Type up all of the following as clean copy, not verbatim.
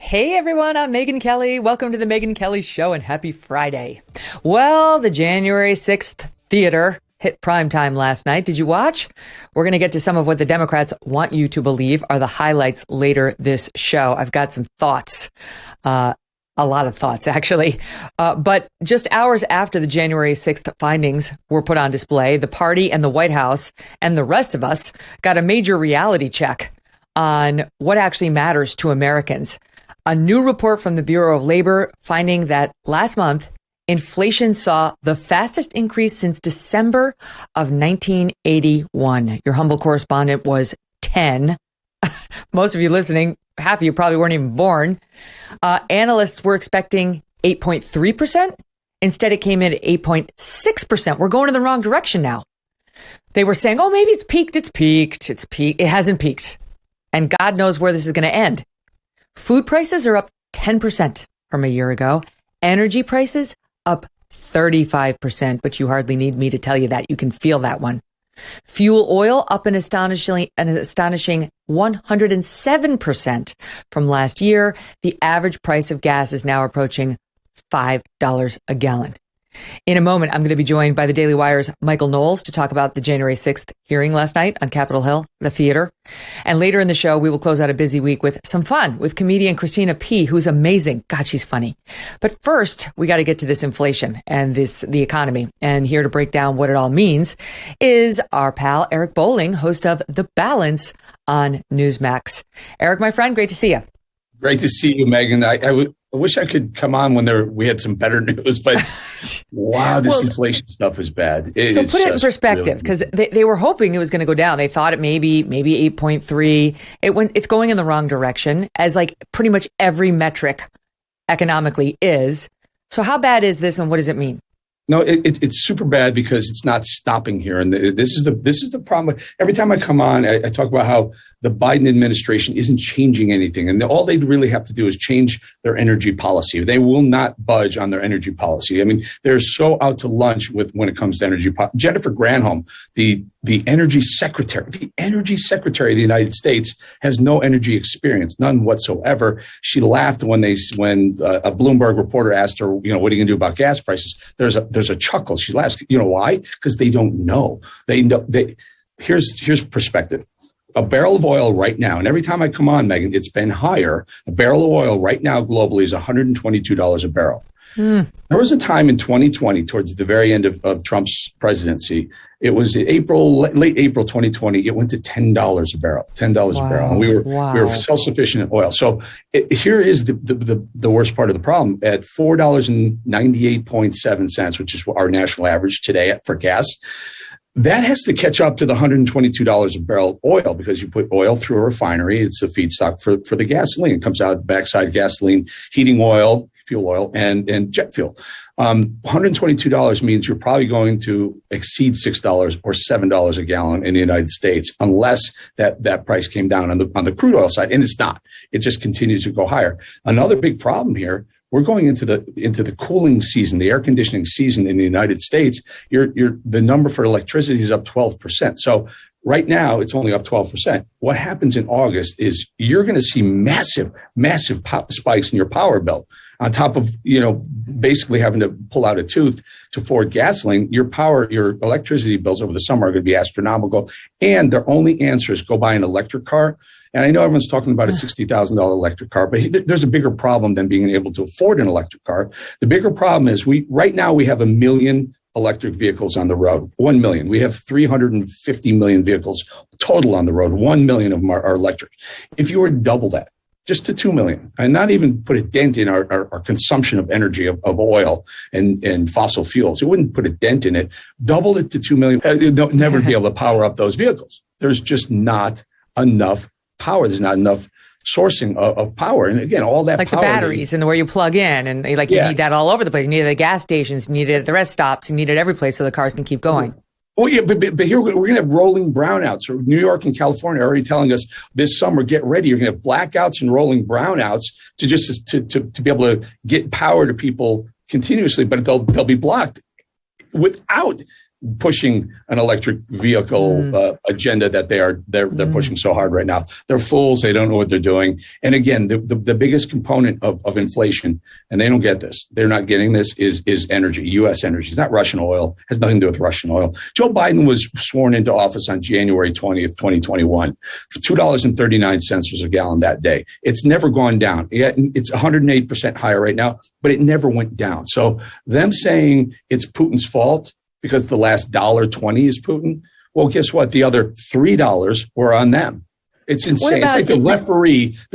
Hey everyone, I'm Megyn Kelly. Welcome to the Megyn Kelly Show and happy Friday. Well, the January 6th theater hit primetime last night. Did you watch? We're going to get to some of what the Democrats want you to believe are the highlights later this show. I've got some thoughts. A lot of thoughts, actually. But just hours after the January 6th findings were put on display, the party and the White House and the rest of us got a major reality check on what actually matters to Americans. A new report from the Bureau of Labor finding that last month, inflation saw the fastest increase since December of 1981. Your humble correspondent was 10. Most of you listening, half of you probably weren't even born. Analysts were expecting 8.3%. Instead, it came in at 8.6%. We're going in the wrong direction now. They were saying, oh, maybe it's peaked. It's peaked. It's peaked. It hasn't peaked. And God knows where this is going to end. Food prices are up 10% from a year ago. Energy prices up 35%, but you hardly need me to tell you that. You can feel that one. Fuel oil up an astonishing 107% from last year. The average price of gas is now approaching $5 a gallon. In a moment, I'm going to be joined by the Daily Wire's Michael Knowles to talk about the January 6th hearing last night on Capitol Hill, the theater. And later in the show, we will close out a busy week with some fun with comedian Christina P, who's amazing. God, she's funny. But first, we got to get to this inflation and the economy. And here to break down what it all means is our pal Eric Bolling, host of The Balance on Newsmax. Eric, my friend, great to see you. Great to see you, Megyn. I wish I could come on when we had some better news, but wow, this inflation stuff is bad. So put it in perspective, because they were hoping it was going to go down. They thought it maybe 8.3. It's going in the wrong direction, as like pretty much every metric economically is. So how bad is this, and what does it mean? No, it's super bad because it's not stopping here, and this is the problem. Every time I come on, I talk about how the Biden administration isn't changing anything, and all they really have to do is change their energy policy. They will not budge on their energy policy. I mean, they're so out to lunch when it comes to energy. Jennifer Granholm, the energy secretary of the United States, has no energy experience, none whatsoever. She laughed when a Bloomberg reporter asked her, what are you going to do about gas prices? There's a chuckle. She laughs. You know why? Because they don't know. Here's perspective. A barrel of oil right now, and every time I come on, Megyn, it's been higher. A barrel of oil right now globally is $122 a barrel. There was a time in 2020, towards the very end of Trump's presidency, it was late April 2020, it went to $10 a barrel, $10 a barrel. And we were self-sufficient in oil. So here is the worst part of the problem. At $4.98.7, which is our national average today for gas, that has to catch up to the $122 a barrel oil, because you put oil through a refinery. It's the feedstock for the gasoline. It comes out backside gasoline, heating oil, fuel oil, and jet fuel. $122 means you're probably going to exceed $6 or $7 a gallon in the United States, unless that price came down on the crude oil side, and it's not. It just continues to go higher. Another big problem here. We're going into the cooling season, the air conditioning season in the United States. The number for electricity is up 12%. So right now it's only up 12%. What happens in August is you're going to see massive spikes in your power bill. On top of, basically having to pull out a tooth to afford gasoline, your electricity bills over the summer are going to be astronomical. And their only answer is go buy an electric car. And I know everyone's talking about a $60,000 electric car, but there's a bigger problem than being able to afford an electric car. The bigger problem is right now we have 1 million electric vehicles on the road, 1 million. We have 350 million vehicles total on the road. 1 million of them are electric. If you were to double that, just to 2 million, and not even put a dent in our consumption of energy of oil and fossil fuels, it wouldn't put a dent in it. Double it to 2 million, they'll never be able to power up those vehicles. There's just not enough power. There's not enough sourcing of power. And again, all that like power. Like the batteries and where you plug in, and you need that all over the place. You need it at the gas stations, you need it at the rest stops, you need it every place so the cars can keep going. Oh, yeah, but here we're going to have rolling brownouts. So New York and California are already telling us this summer, get ready. You're going to have blackouts and rolling brownouts to be able to get power to people continuously, but they'll be blocked without pushing an electric vehicle agenda that they're pushing so hard right now. They're fools. They don't know what they're doing. And again, the biggest component of inflation, and they don't get this, they're not getting this, is energy, U.S. energy. It's not Russian oil. It has nothing to do with Russian oil. Joe Biden was sworn into office on January 20th, 2021. $2.39 was a gallon that day. It's never gone down. It's 108% higher right now, but it never went down. So them saying it's Putin's fault because the last $1.20 is Putin. Well, guess what? The other $3 were on them. It's insane. It's like the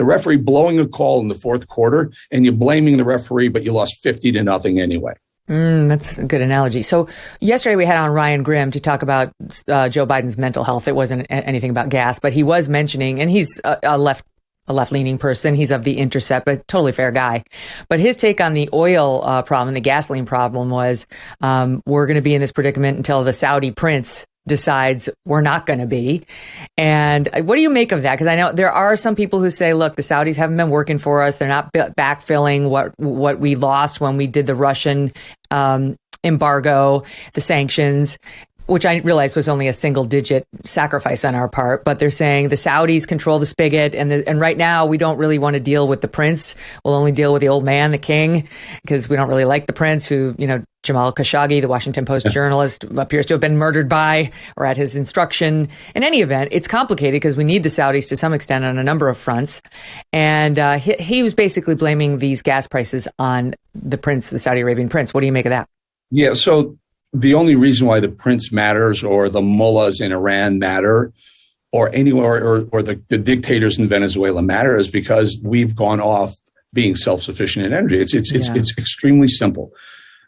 referee blowing a call in the fourth quarter, and you're blaming the referee, but you lost 50-0 anyway. That's a good analogy. So yesterday we had on Ryan Grimm to talk about Joe Biden's mental health. It wasn't anything about gas, but he was mentioning, and he's a left-leaning person. He's of the Intercept, but totally fair guy. But his take on the oil problem, the gasoline problem, was we're going to be in this predicament until the Saudi prince decides we're not going to be. And what do you make of that? Because I know there are some people who say, look, the Saudis haven't been working for us. They're not backfilling what we lost when we did the Russian embargo, the sanctions, which I realized was only a single-digit sacrifice on our part. But they're saying the Saudis control the spigot, and right now we don't really want to deal with the prince. We'll only deal with the old man, the king, because we don't really like the prince, who, Jamal Khashoggi, the Washington Post journalist, appears to have been murdered by or at his instruction. In any event, it's complicated because we need the Saudis to some extent on a number of fronts. And he was basically blaming these gas prices on the prince, the Saudi Arabian prince. What do you make of that? Yeah, so the only reason why the prince matters, or the mullahs in Iran matter, or anywhere, or the dictators in Venezuela matter, is because we've gone off being self-sufficient in energy. It's extremely simple.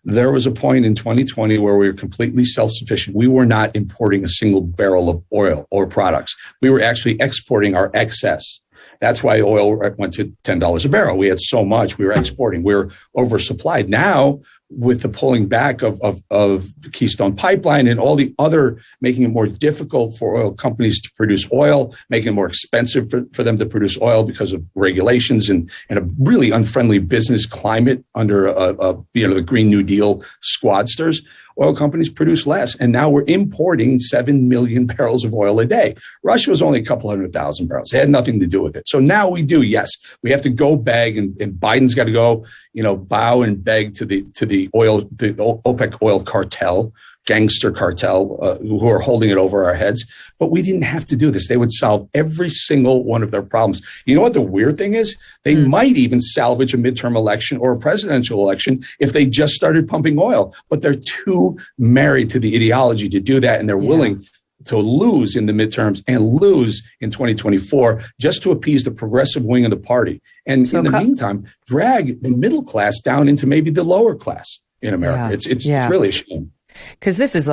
There was a point in 2020 where we were completely self-sufficient. We were not importing a single barrel of oil or products. We were actually exporting our excess. That's why oil went to $10 a barrel. We had so much, we were exporting. We were oversupplied. Now, with the pulling back of the Keystone Pipeline and all the other, making it more difficult for oil companies to produce oil, making it more expensive for them to produce oil because of regulations and a really unfriendly business climate under the Green New Deal squadsters, oil companies produce less. And now we're importing 7 million barrels of oil a day. Russia was only a couple 100,000 barrels. It had nothing to do with it. So now we do, yes, we have to go beg, and Biden's got to go, bow and beg to the OPEC oil cartel, gangster cartel, who are holding it over our heads. But we didn't have to do this. They would solve every single one of their problems. You know what the weird thing is? They might even salvage a midterm election or a presidential election if they just started pumping oil. But they're too married to the ideology to do that, and they're willing to lose in the midterms and lose in 2024 just to appease the progressive wing of the party. And in the meantime, drag the middle class down into maybe the lower class in America. It's really a shame. Because this is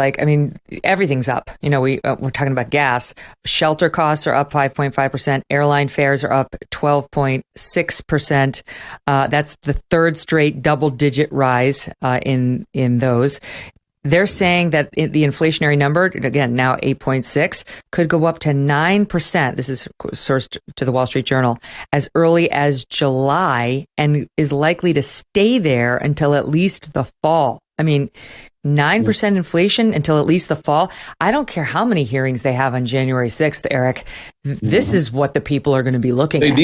everything's up. We're talking about gas. Shelter costs are up 5.5%. Airline fares are up 12.6%. That's the third straight double-digit rise in those. They're saying that the inflationary number, again, now 8.6, could go up to 9%. This is sourced to the Wall Street Journal, as early as July, and is likely to stay there until at least the fall. 9% inflation until at least the fall. I don't care how many hearings they have on January 6th, Eric. This is what the people are going to be looking at.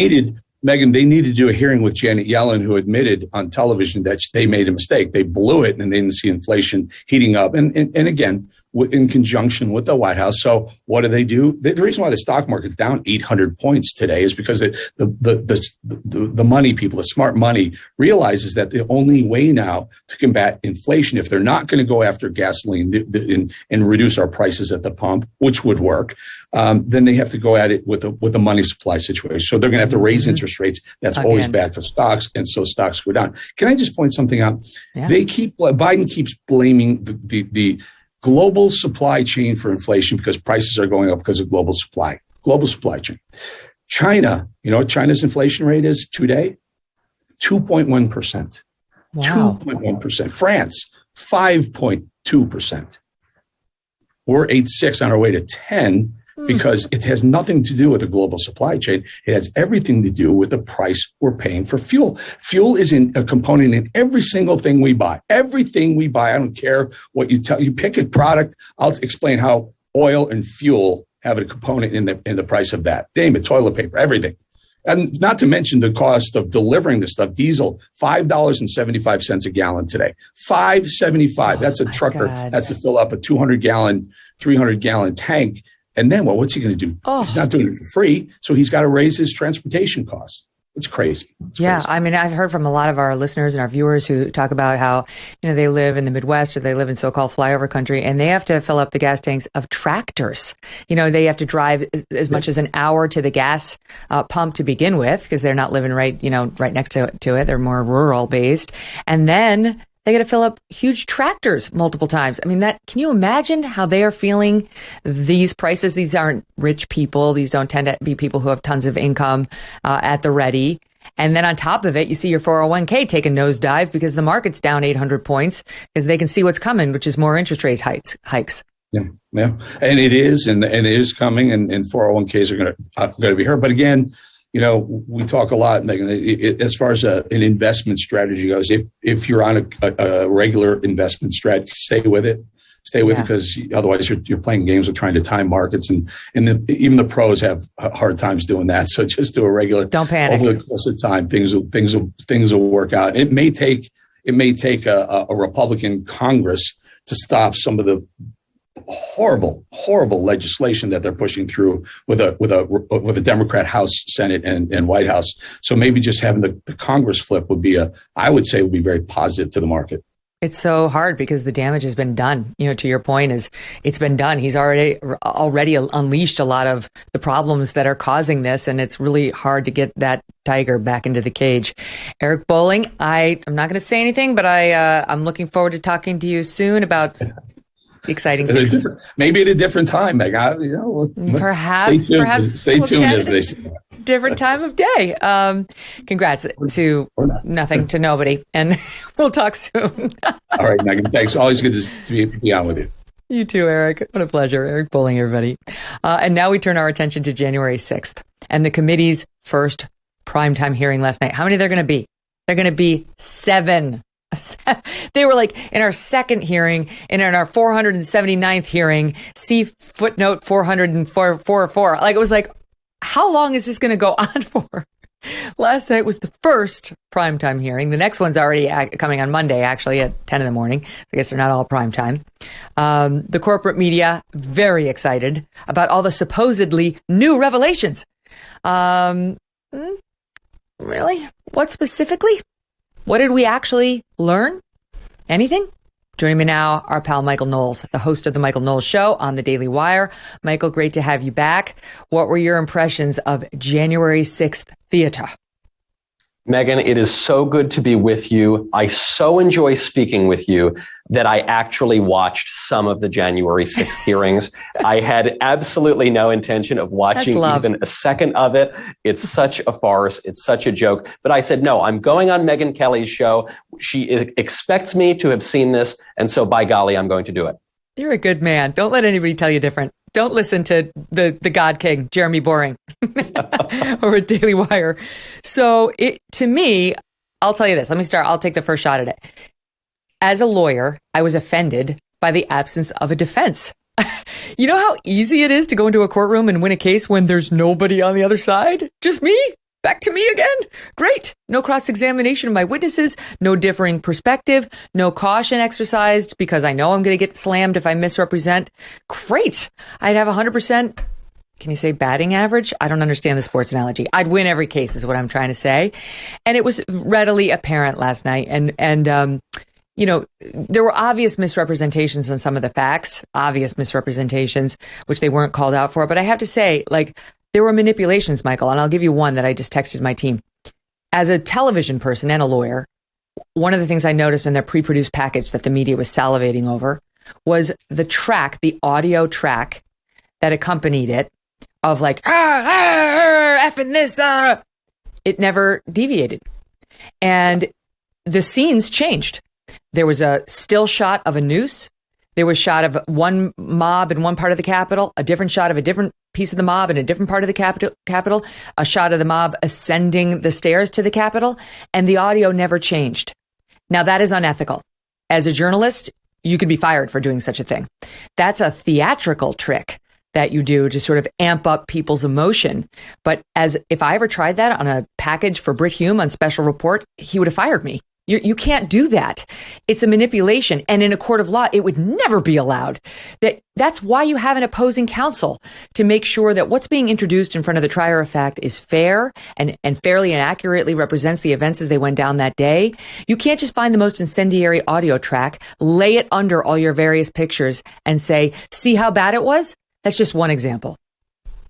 Megyn, they needed to do a hearing with Janet Yellen, who admitted on television that they made a mistake. They blew it, and they didn't see inflation heating up. And again, in conjunction with the White House. So what do? The reason why the stock market's down 800 points today is because the money people, the smart money, realizes that the only way now to combat inflation, if they're not going to go after gasoline and reduce our prices at the pump, which would work, then they have to go at it with a money supply situation. So they're going to have to raise interest rates. That's always bad for stocks, and so stocks go down. Can I just point something out? Yeah. Biden keeps blaming the global supply chain for inflation because prices are going up because of global supply chain. China, you know what China's inflation rate is today? 2.1%. Wow. 2.1%. France, 5.2%. We're 8.6 on our way to 10. because it has nothing to do with the global supply chain. It has everything to do with the price we're paying for fuel. Fuel is a component in every single thing we buy. Everything we buy, I don't care what you tell. You pick a product. I'll explain how oil and fuel have a component in the price of that. Name it, toilet paper, everything. And not to mention the cost of delivering this stuff. Diesel, $5.75 a gallon today. $5.75. That's a trucker. God. That's to fill up a 200-gallon, 300-gallon tank. And then what's he going to do? He's not doing it for free. So he's got to raise his transportation costs. It's crazy. Yeah. I mean, I've heard from a lot of our listeners and our viewers who talk about how, they live in the Midwest or they live in so-called flyover country and they have to fill up the gas tanks of tractors. They have to drive as much as an hour to the gas pump to begin with because they're not living right next to it. They're more rural based. And then they got to fill up huge tractors multiple times. I mean, can you imagine how they are feeling these prices? These aren't rich people. These don't tend to be people who have tons of income at the ready. And then on top of it, you see your 401k take a nosedive because the market's down 800 points because they can see what's coming, which is more interest rate hikes. Yeah. And it is, and it is coming, and 401ks are going to be hurt. But again, we talk a lot, Megyn, as far as an investment strategy goes. If you're on a regular investment strategy, stay with it. Stay with it because otherwise you're playing games with trying to time markets, and even the pros have hard times doing that. So just do a regular. Don't panic. Over the course of time, things will work out. It may take a Republican Congress to stop some of the horrible legislation that they're pushing through with a Democrat House, Senate, and White House. So maybe just having the Congress flip would be very positive to the market. It's so hard because the damage has been done. To your point, it's been done. He's already unleashed a lot of the problems that are causing this, and it's really hard to get that tiger back into the cage. Eric Bolling, I'm not going to say anything, but I'm looking forward to talking to you soon about exciting things. Maybe at a different time, Meg. Perhaps. Stay tuned, as they say. Different time of day. Congrats to nothing to nobody, and we'll talk soon. All right, Megyn. Thanks. Always good to be on with you. You too, Eric. What a pleasure. Eric Bolling, everybody. And now we turn our attention to January 6th and the committee's first primetime hearing last night. How many they're going to be? They're going to be 7. They were like in our second hearing and in our 479th hearing, see footnote 444. Like it was like, how long is this going to go on for? Last night was the first primetime hearing. The next one's already coming on Monday, actually at 10 in the morning. I guess they're not all primetime. The corporate media, very excited about all the supposedly new revelations. Really? What specifically? What did we actually learn? Anything? Joining me now, our pal Michael Knowles, the host of the Michael Knowles Show on the Daily Wire. Michael, great to have you back. What were your impressions of January 6th theater? Megyn, it is so good to be with you. I so enjoy speaking with you that I actually watched some of the January 6th hearings. I had absolutely no intention of watching even a second of it. It's such a farce. It's such a joke. But I said, no, I'm going on Megyn Kelly's show. She expects me to have seen this. And so by golly, I'm going to do it. You're a good man. Don't let anybody tell you different. Don't listen to the God King, Jeremy Boring, over at Daily Wire. So to me, I'll tell you this. Let me start. I'll take the first shot at it. As a lawyer, I was offended by the absence of a defense. You know how easy it is to go into a courtroom and win a case when there's nobody on the other side? Just me? Back to me again? Great. No cross-examination of my witnesses, no differing perspective, no caution exercised because I know I'm going to get slammed if I misrepresent. Great. I'd have 100%, can you say batting average? I don't understand the sports analogy. I'd win every case is what I'm trying to say. And it was readily apparent last night. And there were obvious misrepresentations on some of the facts, obvious misrepresentations, which they weren't called out for. But I have to say, there were manipulations, Michael, and I'll give you one that I just texted my team. As a television person and a lawyer, one of the things I noticed in their pre-produced package that the media was salivating over was the audio track that accompanied it of effing this, it never deviated. And the scenes changed. There was a still shot of a noose. There was a shot of one mob in one part of the Capitol, a different shot of a different piece of the mob in a different part of the Capitol, a shot of the mob ascending the stairs to the Capitol, and the audio never changed. Now, that is unethical. As a journalist, you could be fired for doing such a thing. That's a theatrical trick that you do to sort of amp up people's emotion. But as if I ever tried that on a package for Brit Hume on Special Report, he would have fired me. You can't do that. It's a manipulation. And in a court of law, it would never be allowed. That's why you have an opposing counsel, to make sure that what's being introduced in front of the trier of fact is fair and fairly and accurately represents the events as they went down that day. You can't just find the most incendiary audio track, lay it under all your various pictures and say, see how bad it was? That's just one example.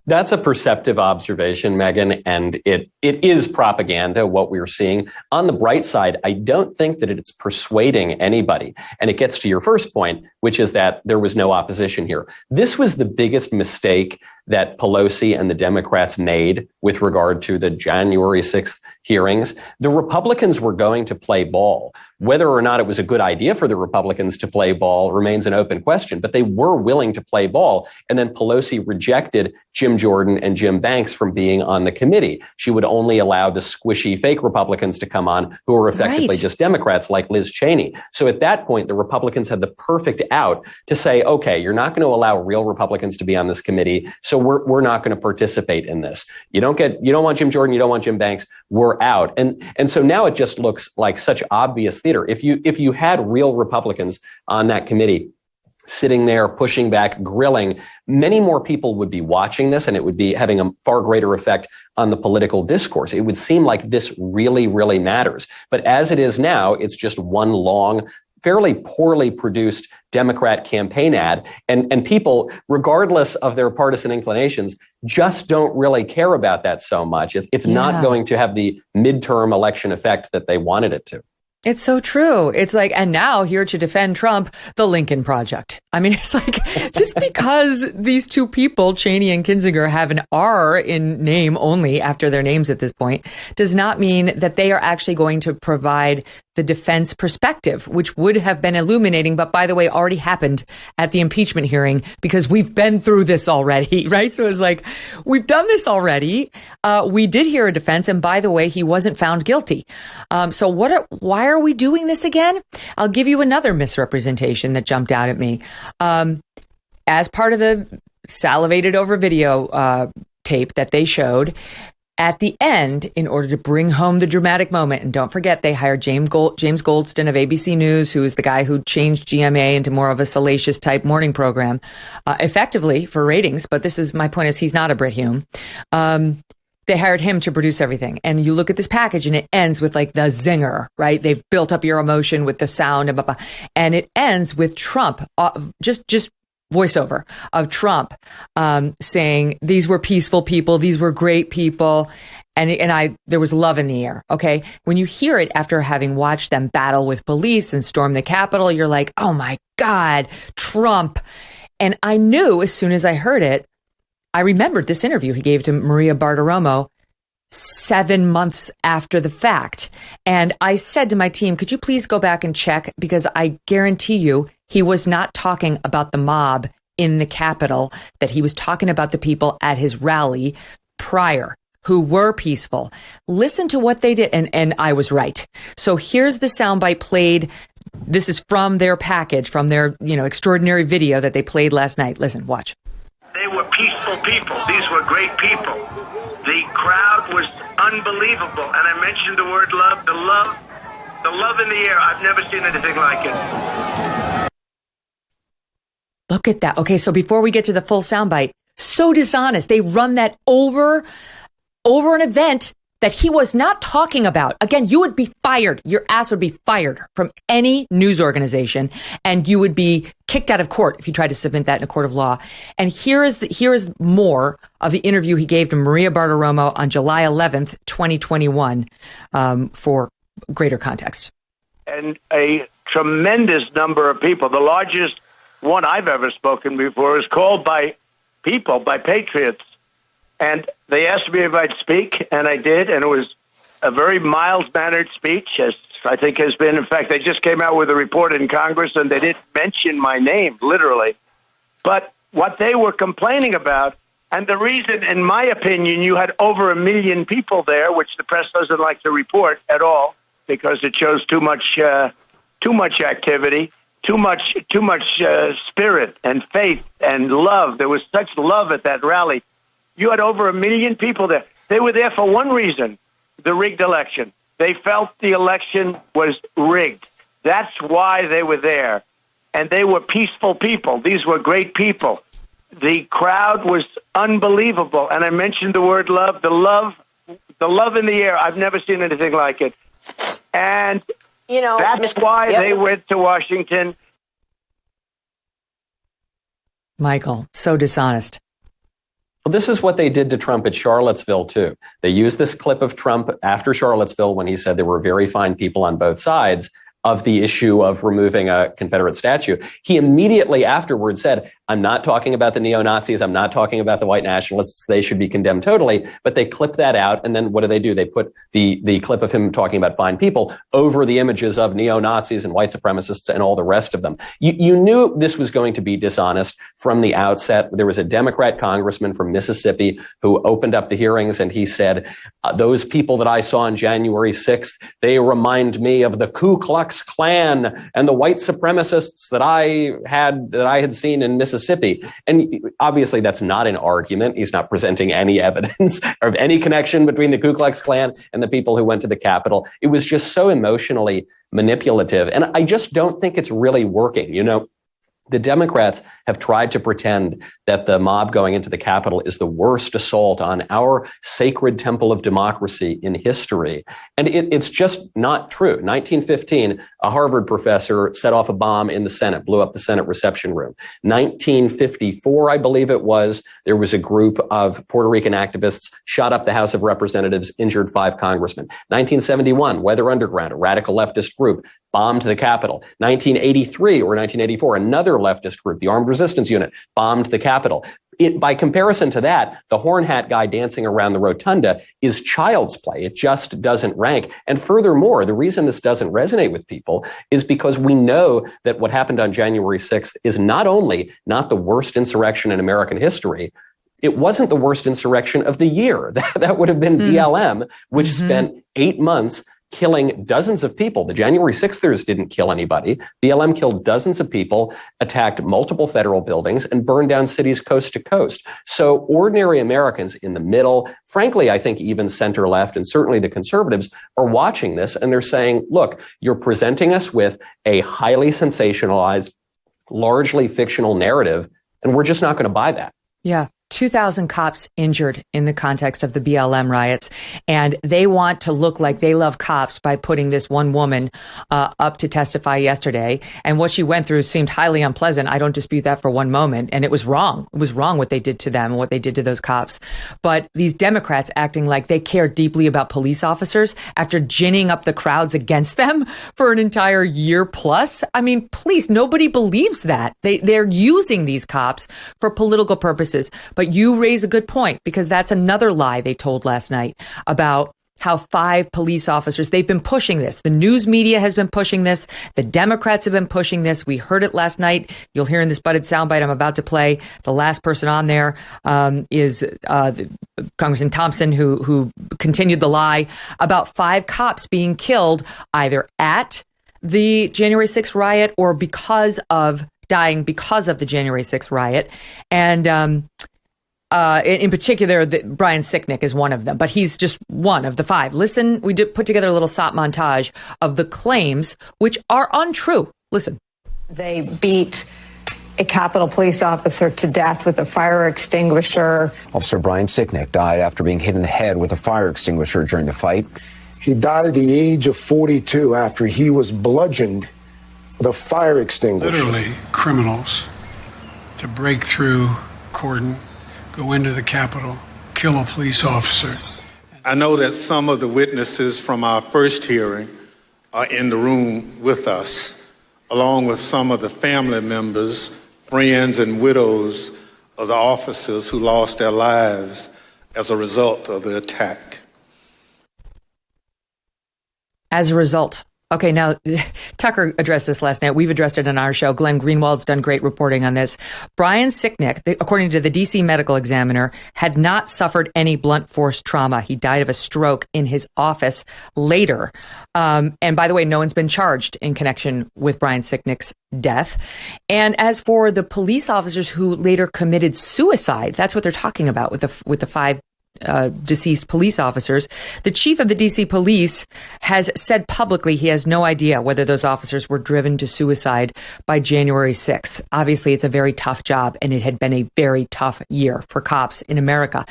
That's a perceptive observation, Megyn, and it is propaganda, what we're seeing. On the bright side, I don't think that it's persuading anybody. And it gets to your first point, which is that there was no opposition here. This was the biggest mistake that Pelosi and the Democrats made with regard to the January 6th hearings. The Republicans were going to play ball. Whether or not it was a good idea for the Republicans to play ball remains an open question, but they were willing to play ball. And then Pelosi rejected Jim Jordan and Jim Banks from being on the committee. She would only allow the squishy fake Republicans to come on who were effectively just Democrats like Liz Cheney. So at that point, the Republicans had the perfect out to say, okay, you're not going to allow real Republicans to be on this committee. So we're not going to participate in this. You don't want Jim Jordan. You don't want Jim Banks. We're out. And so now it just looks like such obvious theater. If you had real Republicans on that committee sitting there, pushing back, grilling, many more people would be watching this, and it would be having a far greater effect on the political discourse. It would seem like this really, really matters. But as it is now, it's just one long, fairly poorly produced Democrat campaign ad. And people, regardless of their partisan inclinations, just don't really care about that so much. It's not going to have the midterm election effect that they wanted it to. It's so true. It's like, and now here to defend Trump, the Lincoln Project. I mean, it's like, just because these two people, Cheney and Kinzinger, have an R in name only after their names at this point, does not mean that they are actually going to provide the defense perspective, which would have been illuminating, but by the way, already happened at the impeachment hearing because we've been through this already, right? So it's like, we've done this already. We did hear a defense. And by the way, he wasn't found guilty. So why are we doing this again? I'll give you another misrepresentation that jumped out at me. As part of the salivated over video tape that they showed, at the end, in order to bring home the dramatic moment, and don't forget, they hired James Goldston of ABC News, who is the guy who changed GMA into more of a salacious type morning program, effectively for ratings. But my point is, he's not a Brit Hume. They hired him to produce everything. And you look at this package and it ends with like the zinger, right? They've built up your emotion with the sound and blah, blah. And it ends with Trump, just voiceover of Trump saying these were peaceful people, these were great people, and there was love in the air. Okay, when you hear it after having watched them battle with police and storm the Capitol, you're like, oh my God, Trump. And I knew as soon as I heard it, I remembered this interview he gave to Maria Bartiromo 7 months after the fact. And I said to my team, could you please go back and check? Because I guarantee you, he was not talking about the mob in the Capitol, that he was talking about the people at his rally prior who were peaceful. Listen to what they did. And I was right. So here's the soundbite played. This is from their package, from their, extraordinary video that they played last night. Listen, watch. They were peaceful people. These were great people. The crowd was unbelievable. And I mentioned the word love, the love in the air. I've never seen anything like it. Look at that. Okay, so before we get to the full soundbite, so dishonest. They run that over an event that he was not talking about. Again, you would be fired. Your ass would be fired from any news organization, and you would be kicked out of court if you tried to submit that in a court of law. And here is more of the interview he gave to Maria Bartiromo on July 11th, 2021, for greater context. And a tremendous number of people, the largest one I've ever spoken before, is called by people, by patriots. And they asked me if I'd speak, and I did, and it was a very mild-mannered speech, as I think has been. In fact, they just came out with a report in Congress, and they didn't mention my name, literally. But what they were complaining about And the reason, in my opinion, you had over 1 million people there, which the press doesn't like to report at all because it shows too much activity, too much spirit and faith and love. There was such love at that rally. You had over 1 million people there. They were there for one reason: the rigged election. They felt the election was rigged. That's why they were there. And they were peaceful people. These were great people. The crowd was unbelievable. And I mentioned the word love, the love in the air. I've never seen anything like it. And that's why they went to Washington. Michael, so dishonest. Well, this is what they did to Trump at Charlottesville, too. They used this clip of Trump after Charlottesville when he said there were very fine people on both sides of the issue of removing a Confederate statue. He immediately afterwards said, I'm not talking about the neo-Nazis. I'm not talking about the white nationalists. They should be condemned totally. But they clip that out. And then what do? They put the clip of him talking about fine people over the images of neo-Nazis and white supremacists and all the rest of them. You knew this was going to be dishonest from the outset. There was a Democrat congressman from Mississippi who opened up the hearings and he said, those people that I saw on January 6th, they remind me of the Ku Klux Klan and the white supremacists that I had seen in Mississippi. And obviously that's not an argument. He's not presenting any evidence of any connection between the Ku Klux Klan and the people who went to the Capitol. It was just so emotionally manipulative. And I just don't think it's really working. The Democrats have tried to pretend that the mob going into the Capitol is the worst assault on our sacred temple of democracy in history. And it's just not true. 1915, a Harvard professor set off a bomb in the Senate, blew up the Senate reception room. 1954, I believe it was, there was a group of Puerto Rican activists shot up the House of Representatives, injured 5 congressmen. 1971, Weather Underground, a radical leftist group, bombed the Capitol. 1983 or 1984, another leftist group, the Armed Resistance Unit, bombed the Capitol. By comparison to that, the horn hat guy dancing around the rotunda is child's play. It just doesn't rank. And furthermore, the reason this doesn't resonate with people is because we know that what happened on January 6th is not only not the worst insurrection in American history, it wasn't the worst insurrection of the year. That would have been BLM, which spent 8 months killing dozens of people. The January 6thers didn't kill anybody. BLM killed dozens of people, attacked multiple federal buildings, and burned down cities coast to coast. So ordinary Americans in the middle, frankly, I think even center left, and certainly the conservatives are watching this and they're saying, look, you're presenting us with a highly sensationalized, largely fictional narrative, and we're just not going to buy that. Yeah. 2,000 cops injured in the context of the BLM riots. And they want to look like they love cops by putting this one woman up to testify yesterday. And what she went through seemed highly unpleasant. I don't dispute that for one moment. And it was wrong. It was wrong what they did to them and what they did to those cops. But these Democrats acting like they care deeply about police officers after ginning up the crowds against them for an entire year plus. I mean, please, nobody believes that. They're using these cops for political purposes. But you raise a good point, because that's another lie they told last night about how 5 police officers, they've been pushing this. The news media has been pushing this. The Democrats have been pushing this. We heard it last night. You'll hear in this budded soundbite I'm about to play. The last person on there is Congressman Thompson, who continued the lie about 5 cops being killed either at the January 6th riot or dying because of the January 6th riot. And in particular, Brian Sicknick is one of them, but he's just one of the 5. Listen, we did put together a little SOT montage of the claims, which are untrue. Listen. They beat a Capitol police officer to death with a fire extinguisher. Officer Brian Sicknick died after being hit in the head with a fire extinguisher during the fight. He died at the age of 42 after he was bludgeoned with a fire extinguisher. Literally criminals to break through cordon, go into the Capitol, kill a police officer. I know that some of the witnesses from our first hearing are in the room with us, along with some of the family members, friends, and widows of the officers who lost their lives as a result of the attack. As a result Okay, now, Tucker addressed this last night. We've addressed it on our show. Glenn Greenwald's done great reporting on this. Brian Sicknick, according to the D.C. Medical Examiner, had not suffered any blunt force trauma. He died of a stroke in his office later. And by the way, no one's been charged in connection with Brian Sicknick's death. And as for the police officers who later committed suicide, that's what they're talking about with the 5 deceased police officers. The chief of the DC police has said publicly he has no idea whether those officers were driven to suicide by January 6th. Obviously, it's a very tough job, and it had been a very tough year for cops in America.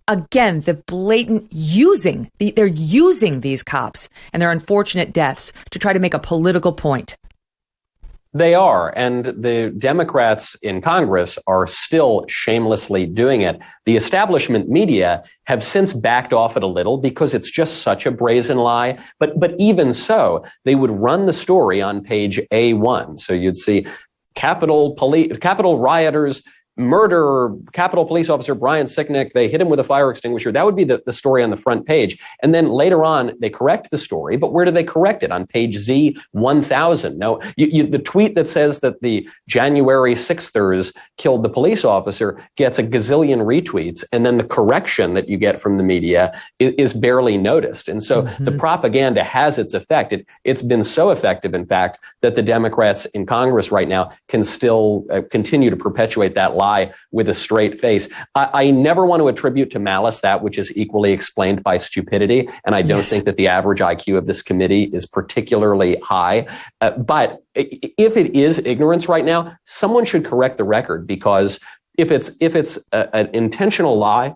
Again, the blatant they're using these cops and their unfortunate deaths to try to make a political point. They are, and the Democrats in Congress are still shamelessly doing it. The establishment media have since backed off it a little because it's just such a brazen lie. But even so, they would run the story on page A1. So you'd see Capitol rioters murder Capitol Police Officer Brian Sicknick. They hit him with a fire extinguisher. That would be the story on the front page. And then later on, they correct the story. But where do they correct it? On page Z1000. No, the tweet that says that the January 6thers killed the police officer gets a gazillion retweets. And then the correction that you get from the media is barely noticed. And so the propaganda has its effect. It's been so effective, in fact, that the Democrats in Congress right now can still continue to perpetuate that lie with a straight face. I never want to attribute to malice that which is equally explained by stupidity. And I don't think that the average IQ of this committee is particularly high. But if it is ignorance right now, someone should correct the record, because if it's an intentional lie,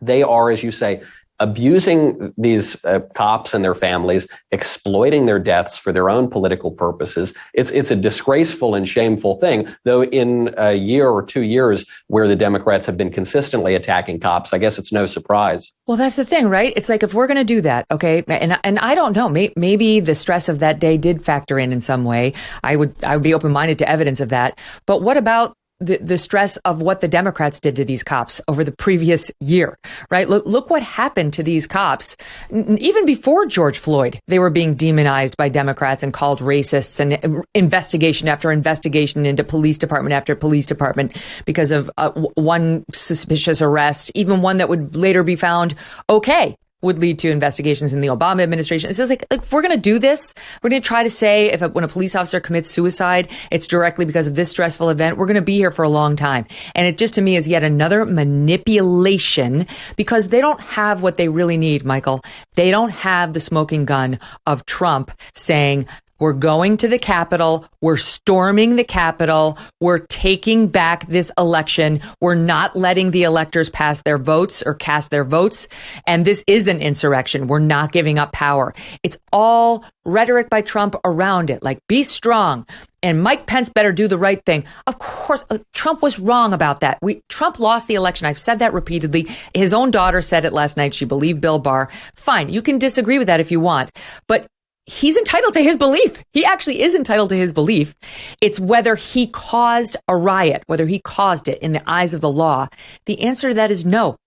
they are, as you say, abusing these cops and their families, exploiting their deaths for their own political purposes. It's a disgraceful and shameful thing, though in a year or 2 years where the Democrats have been consistently attacking cops, I guess it's no surprise. Well, that's the thing, right? It's like, if we're going to do that, okay, and I don't know, maybe the stress of that day did factor in some way. I would be open-minded to evidence of that. But what about the stress of what the Democrats did to these cops over the previous year, right? Look what happened to these cops. Even before George Floyd, they were being demonized by Democrats and called racists, and investigation after investigation into police department after police department because of one suspicious arrest, even one that would later be found okay, would lead to investigations in the Obama administration. It says, like if we're going to do this, we're going to try to say when a police officer commits suicide, it's directly because of this stressful event. We're going to be here for a long time. And it just, to me, is yet another manipulation, because they don't have what they really need, Michael. They don't have the smoking gun of Trump saying, we're going to the Capitol. We're storming the Capitol. We're taking back this election. We're not letting the electors pass their votes or cast their votes. And this is an insurrection. We're not giving up power. It's all rhetoric by Trump around it, like, be strong. And Mike Pence better do the right thing. Of course, Trump was wrong about that. Trump lost the election. I've said that repeatedly. His own daughter said it last night. She believed Bill Barr. Fine. You can disagree with that if you want. But he's entitled to his belief. He actually is entitled to his belief. It's whether he caused a riot, whether he caused it in the eyes of the law. The answer to that is no.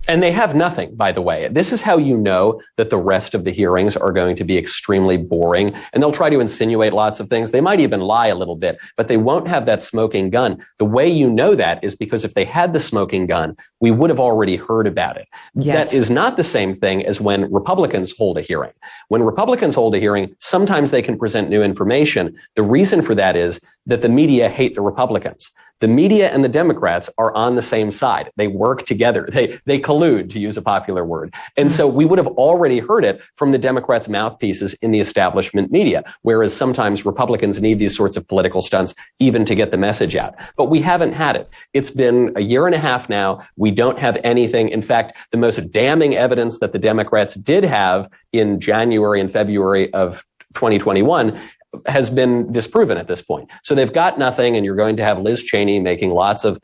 And they have nothing, by the way. This is how you know that the rest of the hearings are going to be extremely boring. And they'll try to insinuate lots of things. They might even lie a little bit, but they won't have that smoking gun. The way you know that is because if they had the smoking gun, we would have already heard about it. Yes. That is not the same thing as when Republicans hold a hearing. When Republicans hold a hearing, sometimes they can present new information. The reason for that is that the media hate the Republicans. The media and the Democrats are on the same side. They work together. They collude, to use a popular word. And so we would have already heard it from the Democrats' mouthpieces in the establishment media, whereas sometimes Republicans need these sorts of political stunts even to get the message out. But we haven't had it. It's been a year and a half now. We don't have anything. In fact, the most damning evidence that the Democrats did have in January and February of 2021 has been disproven at this point. So they've got nothing, and you're going to have Liz Cheney making lots of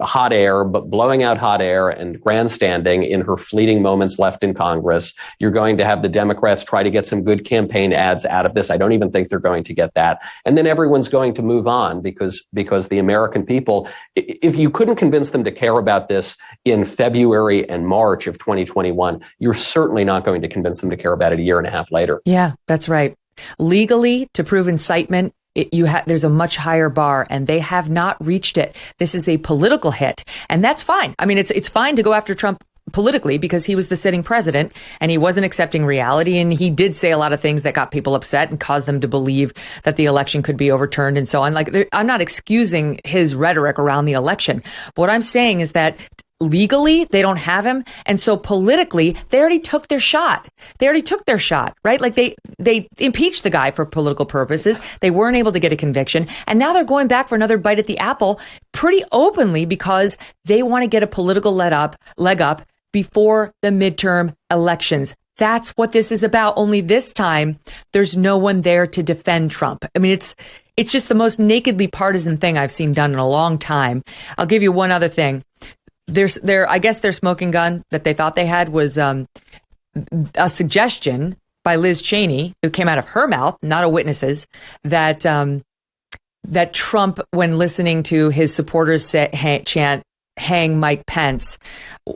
hot air, but blowing out hot air and grandstanding in her fleeting moments left in Congress. You're going to have the Democrats try to get some good campaign ads out of this. I don't even think they're going to get that. And then everyone's going to move on because the American people, if you couldn't convince them to care about this in February and March of 2021, you're certainly not going to convince them to care about it a year and a half later. Yeah, that's right. Legally, to prove incitement, there's a much higher bar, and they have not reached it. This is a political hit, and that's fine. I mean, it's fine to go after Trump politically because he was the sitting president and he wasn't accepting reality, and he did say a lot of things that got people upset and caused them to believe that the election could be overturned and so on. Like, I'm not excusing his rhetoric around the election, but what I'm saying is that legally, they don't have him. And so politically, they already took their shot. Right? Like they impeached the guy for political purposes. They weren't able to get a conviction. And now they're going back for another bite at the apple pretty openly because they want to get a political leg up before the midterm elections. That's what this is about. Only this time, there's no one there to defend Trump. I mean, it's just the most nakedly partisan thing I've seen done in a long time. I'll give you one other thing. I guess their smoking gun that they thought they had was a suggestion by Liz Cheney, who came out of her mouth, not a witness's, that Trump, when listening to his supporters chant "Hang Mike Pence,"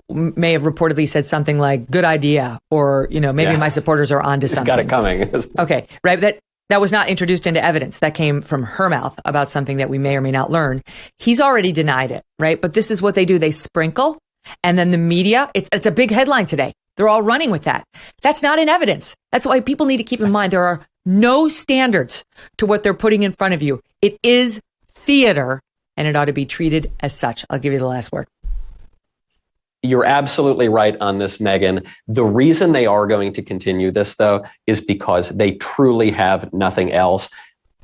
may have reportedly said something like "good idea," or maybe my supporters are onto something. Got it coming. Okay, right. That was not introduced into evidence. That came from her mouth about something that we may or may not learn. He's already denied it, right? But this is what they do. They sprinkle, and then the media, it's a big headline today. They're all running with that. That's not in evidence. That's why people need to keep in mind there are no standards to what they're putting in front of you. It is theater, and it ought to be treated as such. I'll give you the last word. You're absolutely right on this, Megyn. The reason they are going to continue this, though, is because they truly have nothing else.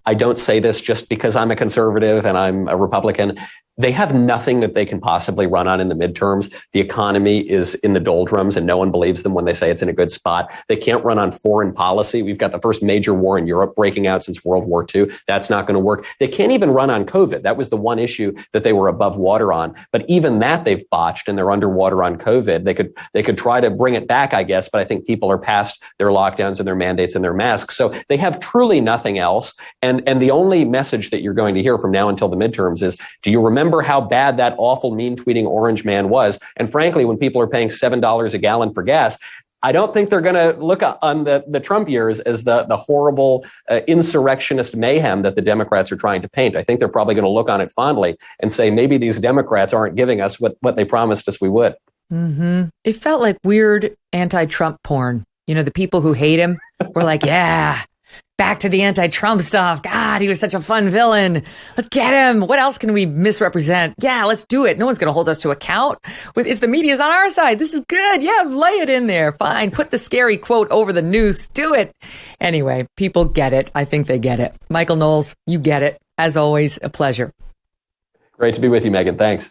I don't say this just because I'm a conservative and I'm a Republican. They have nothing that they can possibly run on in the midterms. The economy is in the doldrums and no one believes them when they say it's in a good spot. They can't run on foreign policy. We've got the first major war in Europe breaking out since World War II. That's not going to work. They can't even run on COVID. That was the one issue that they were above water on. But even that they've botched and they're underwater on COVID. They could try to bring it back, I guess, but I think people are past their lockdowns and their mandates and their masks. So they have truly nothing else. And the only message that you're going to hear from now until the midterms is, do you remember how bad that awful mean tweeting orange man was? And frankly, when people are paying $7 a gallon for gas, I don't think they're going to look on the Trump years as the horrible insurrectionist mayhem that the Democrats are trying to paint. I think they're probably going to look on it fondly and say, maybe these Democrats aren't giving us what they promised us we would. Mm-hmm. It felt like weird anti-Trump porn. The people who hate him were like, yeah, back to the anti-Trump stuff. God, he was such a fun villain. Let's get him. What else can we misrepresent? Yeah, let's do it. No one's going to hold us to account. It's the media's on our side. This is good. Yeah, lay it in there. Fine. Put the scary quote over the noose. Do it. Anyway, people get it. I think they get it. Michael Knowles, you get it. As always, a pleasure. Great to be with you, Megyn. Thanks.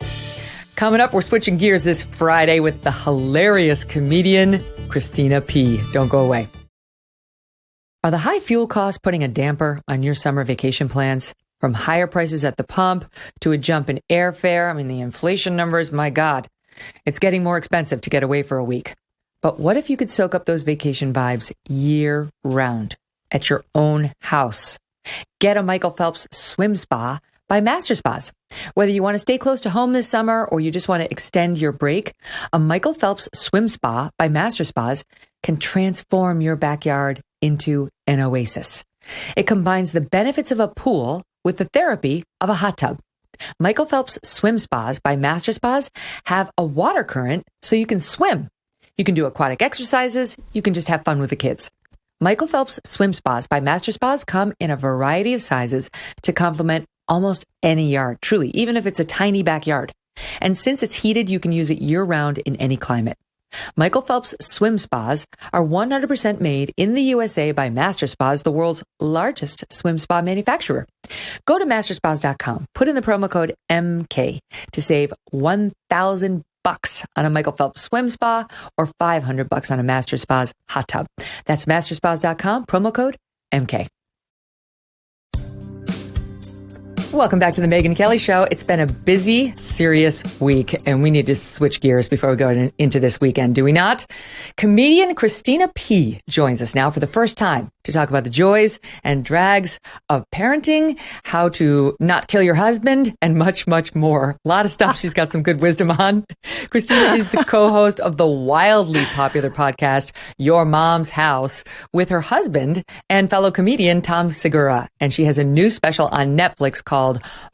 Coming up, we're switching gears this Friday with the hilarious comedian Christina P. Don't go away. Are the high fuel costs putting a damper on your summer vacation plans? From higher prices at the pump to a jump in airfare, I mean, the inflation numbers, my God, it's getting more expensive to get away for a week. But what if you could soak up those vacation vibes year round at your own house? Get a Michael Phelps swim spa by Master Spas. Whether you want to stay close to home this summer or you just want to extend your break, a Michael Phelps swim spa by Master Spas can transform your backyard into an oasis. It combines the benefits of a pool with the therapy of a hot tub. Michael Phelps swim spas by Master Spas have a water current so you can swim. You can do aquatic exercises. You can just have fun with the kids. Michael Phelps swim spas by Master Spas come in a variety of sizes to complement almost any yard, truly, even if it's a tiny backyard. And since it's heated, you can use it year-round in any climate. Michael Phelps swim spas are 100% made in the USA by Master Spas, the world's largest swim spa manufacturer. Go to masterspas.com, put in the promo code MK to save $1,000 on a Michael Phelps swim spa or $500 on a Master Spas hot tub. That's masterspas.com, promo code MK. Welcome back to the Megyn Kelly Show. It's been a busy, serious week, and we need to switch gears before we go into this weekend, do we not? Comedian Christina P joins us now for the first time to talk about the joys and drags of parenting, how to not kill your husband, and much, much more. A lot of stuff she's got some good wisdom on. Christina is the co-host of the wildly popular podcast, Your Mom's House, with her husband and fellow comedian Tom Segura. And she has a new special on Netflix called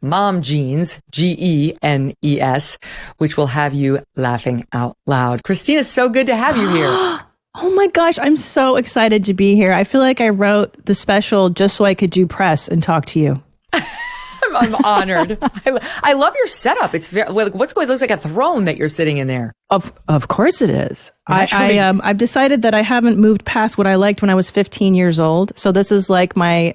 Mom Genes, Genes, which will have you laughing out loud. Christina, so good to have you here. Oh my gosh, I'm so excited to be here. I feel like I wrote the special just so I could do press and talk to you. I'm honored. I love your setup. It's very, what's going? It looks like a throne that you're sitting in there. Of course it is. I've decided that I haven't moved past what I liked when I was 15 years old. So this is like my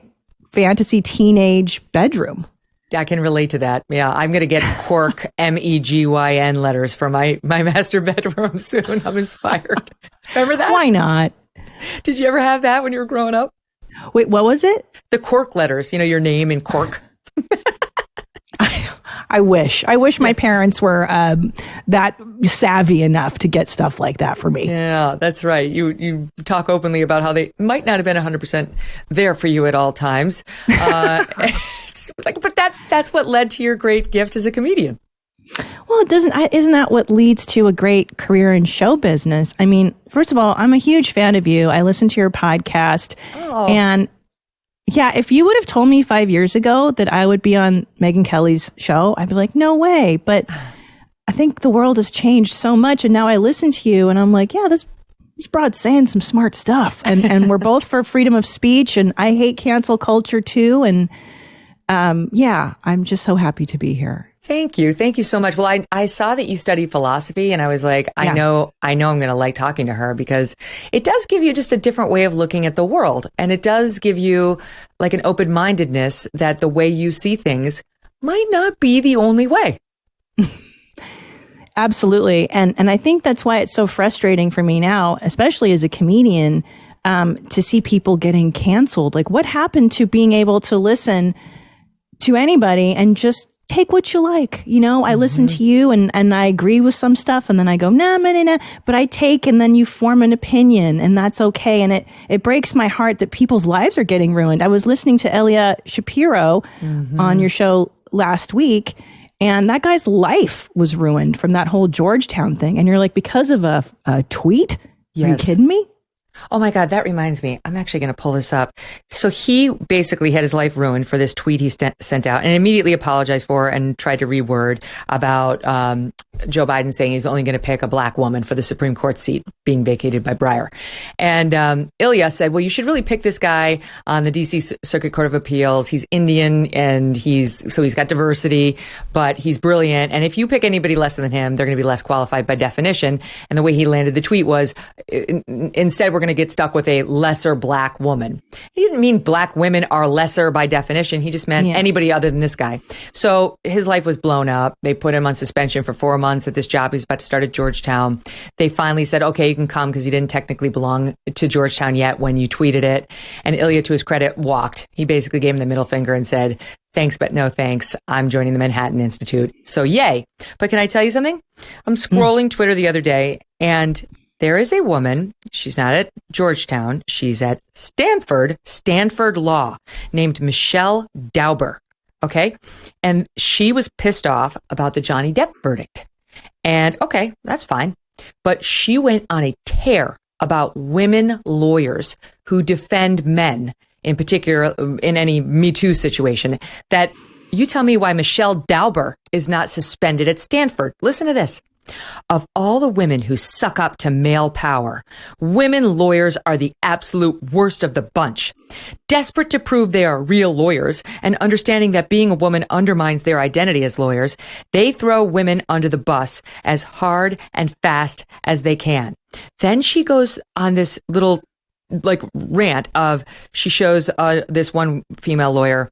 fantasy teenage bedroom. I can relate to that. Yeah, I'm going to get cork MEGYN letters for my master bedroom soon. I'm inspired. Remember that? Why not? Did you ever have that when you were growing up? Wait, what was it? The cork letters, you know, your name in cork. I wish my parents were that savvy enough to get stuff like that for me. Yeah, that's right. You talk openly about how they might not have been 100% there for you at all times. But that's what led to your great gift as a comedian. Well, isn't that what leads to a great career in show business? I mean, first of all, I'm a huge fan of you. I listen to your podcast. Oh. And yeah, if you would have told me 5 years ago that I would be on Megyn Kelly's show, I'd be like, no way. But I think the world has changed so much. And now I listen to you and I'm like, yeah, this broad's saying some smart stuff. And we're both for freedom of speech. And I hate cancel culture too. And yeah, I'm just so happy to be here. Thank you. Thank you so much. Well, I saw that you studied philosophy and I was like, I know I'm going to like talking to her because it does give you just a different way of looking at the world. And it does give you like an open-mindedness that the way you see things might not be the only way. Absolutely. And I think that's why it's so frustrating for me now, especially as a comedian, to see people getting canceled. Like what happened to being able to listen to anybody and just take what you like. You know, I listen to you and I agree with some stuff and then I go, nah, but I take and then you form an opinion and that's okay. And it breaks my heart that people's lives are getting ruined. I was listening to Elia Shapiro on your show last week and that guy's life was ruined from that whole Georgetown thing. And you're like, because of a tweet? Yes. Are you kidding me? Oh my God, that reminds me. I'm actually going to pull this up. So he basically had his life ruined for this tweet he sent out and immediately apologized for and tried to reword about Joe Biden saying he's only going to pick a black woman for the Supreme Court seat being vacated by Breyer. And Ilya said, well, you should really pick this guy on the DC Circuit Court of Appeals. He's Indian and he's got diversity, but he's brilliant. And if you pick anybody less than him, they're going to be less qualified by definition. And the way he landed the tweet was, instead, we're going to get stuck with a lesser black woman. He didn't mean black women are lesser by definition. He just meant anybody other than this guy. So his life was blown up. They put him on suspension for 4 months at this job he was about to start at Georgetown. They finally said, okay, you can come because you didn't technically belong to Georgetown yet when you tweeted it. And Ilya, to his credit, walked. He basically gave him the middle finger and said, thanks, but no thanks. I'm joining the Manhattan Institute. So yay. But can I tell you something? I'm scrolling Twitter the other day and there is a woman, she's not at Georgetown, she's at Stanford Law, named Michelle Dauber, okay? And she was pissed off about the Johnny Depp verdict. And okay, that's fine. But she went on a tear about women lawyers who defend men, in particular in any Me Too situation, that you tell me why Michelle Dauber is not suspended at Stanford. Listen to this. Of all the women who suck up to male power, women lawyers are the absolute worst of the bunch. Desperate to prove they are real lawyers and understanding that being a woman undermines their identity as lawyers, they throw women under the bus as hard and fast as they can. Then she goes on this little rant of, she shows this one female lawyer,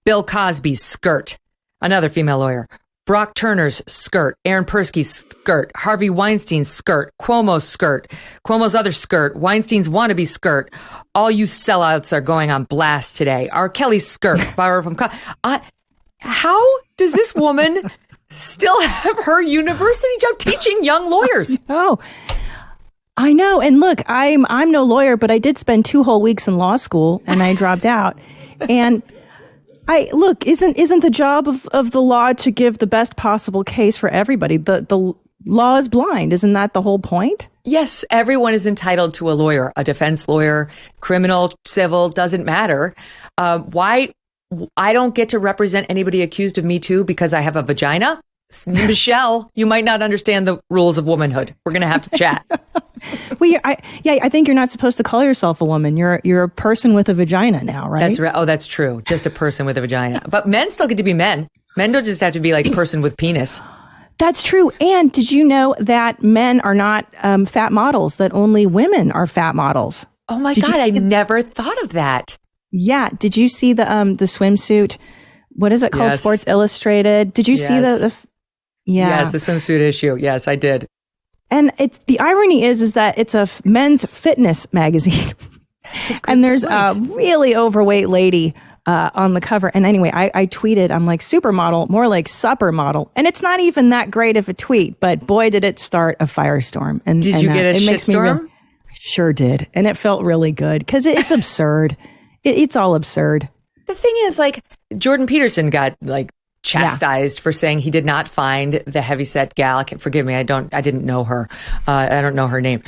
Bill Cosby's skirt, another female lawyer, Brock Turner's skirt, Aaron Persky's skirt, Harvey Weinstein's skirt, Cuomo's skirt, Cuomo's other skirt, Weinstein's wannabe skirt. All you sellouts are going on blast today. R. Kelly's skirt, Barbara from How does this woman still have her university job teaching young lawyers? Oh, I know. And look, I'm no lawyer, but I did spend 2 whole weeks in law school and I dropped out. And isn't the job of the law to give the best possible case for everybody? The law is blind. Isn't that the whole point? Yes, everyone is entitled to a lawyer, a defense lawyer, criminal, civil, doesn't matter. Why I don't get to represent anybody accused of Me Too because I have a vagina? Michelle, you might not understand the rules of womanhood. We're going to have to chat. Well, I think you're not supposed to call yourself a woman. You're a person with a vagina now, right? That's right. Oh, that's true. Just a person with a vagina. But men still get to be men. Men don't just have to be like person with penis. That's true. And did you know that men are not fat models, that only women are fat models? Oh my God, I never thought of that. Yeah. Did you see the swimsuit? What is it called? Yes. Sports Illustrated. Did you see the yeah. Yes, the swimsuit issue. Yes, I did. And the irony is that it's a men's fitness magazine. And there's a really overweight lady on the cover. And anyway, I tweeted, I'm like, supermodel, more like supper model. And it's not even that great of a tweet, but boy, did it start a firestorm. And did you get a shitstorm? Sure did. And it felt really good because it's absurd. It's all absurd. The thing is, like, Jordan Peterson got like chastised for saying he did not find the heavyset gal. Forgive me, I didn't know her. I don't know her name.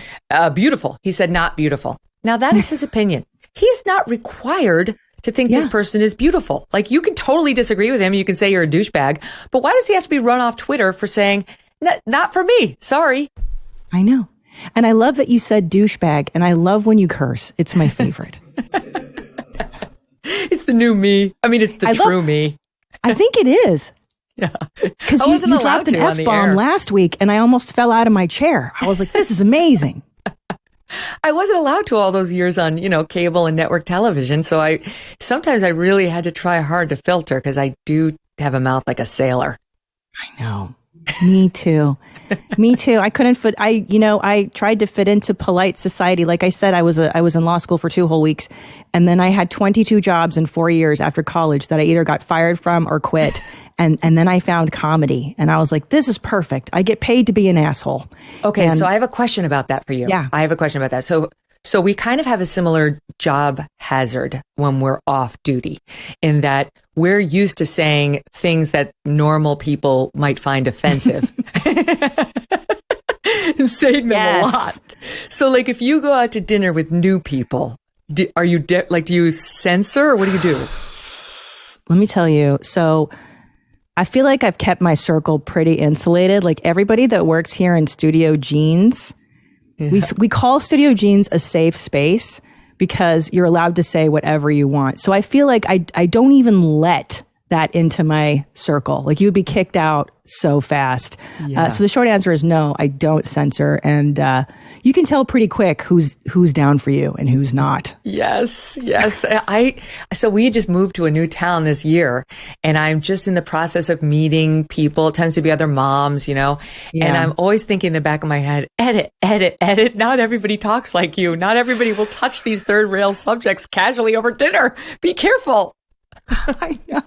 Beautiful. He said not beautiful. Now that is his opinion. He is not required to think this person is beautiful. Like, you can totally disagree with him. You can say you're a douchebag, but why does he have to be run off Twitter for saying not for me? Sorry. I know. And I love that you said douchebag, and I love when you curse. It's my favorite. It's the new me. I mean, it's the true me. I think it is. Yeah. Because you dropped an F-bomb last week and I almost fell out of my chair. I was like, this is amazing. I wasn't allowed to all those years on, cable and network television. So sometimes I really had to try hard to filter because I do have a mouth like a sailor. I know. Me too. Me too. I couldn't fit. I tried to fit into polite society. Like I said, I was in law school for 2 whole weeks, and then I had 22 jobs in 4 years after college that I either got fired from or quit. And then I found comedy, and I was like, this is perfect. I get paid to be an asshole. Okay, so I have a question about that for you. Yeah, I have a question about that. So we kind of have a similar job hazard when we're off duty, in that we're used to saying things that normal people might find offensive and saying them a lot. So like, if you go out to dinner with new people, do you censor, or what do you do? Let me tell you. So I feel like I've kept my circle pretty insulated. Like, everybody that works here in Studio Jeans, we call Studio Jeans a safe space because you're allowed to say whatever you want. So I feel like I don't even let that into my circle. Like, you'd be kicked out so fast. Yeah. So the short answer is no, I don't censor. And you can tell pretty quick who's down for you and who's not. Yes. So we just moved to a new town this year, and I'm just in the process of meeting people. It tends to be other moms, and I'm always thinking in the back of my head, edit. Not everybody talks like you. Not everybody will touch these third rail subjects casually over dinner. Be careful. I know.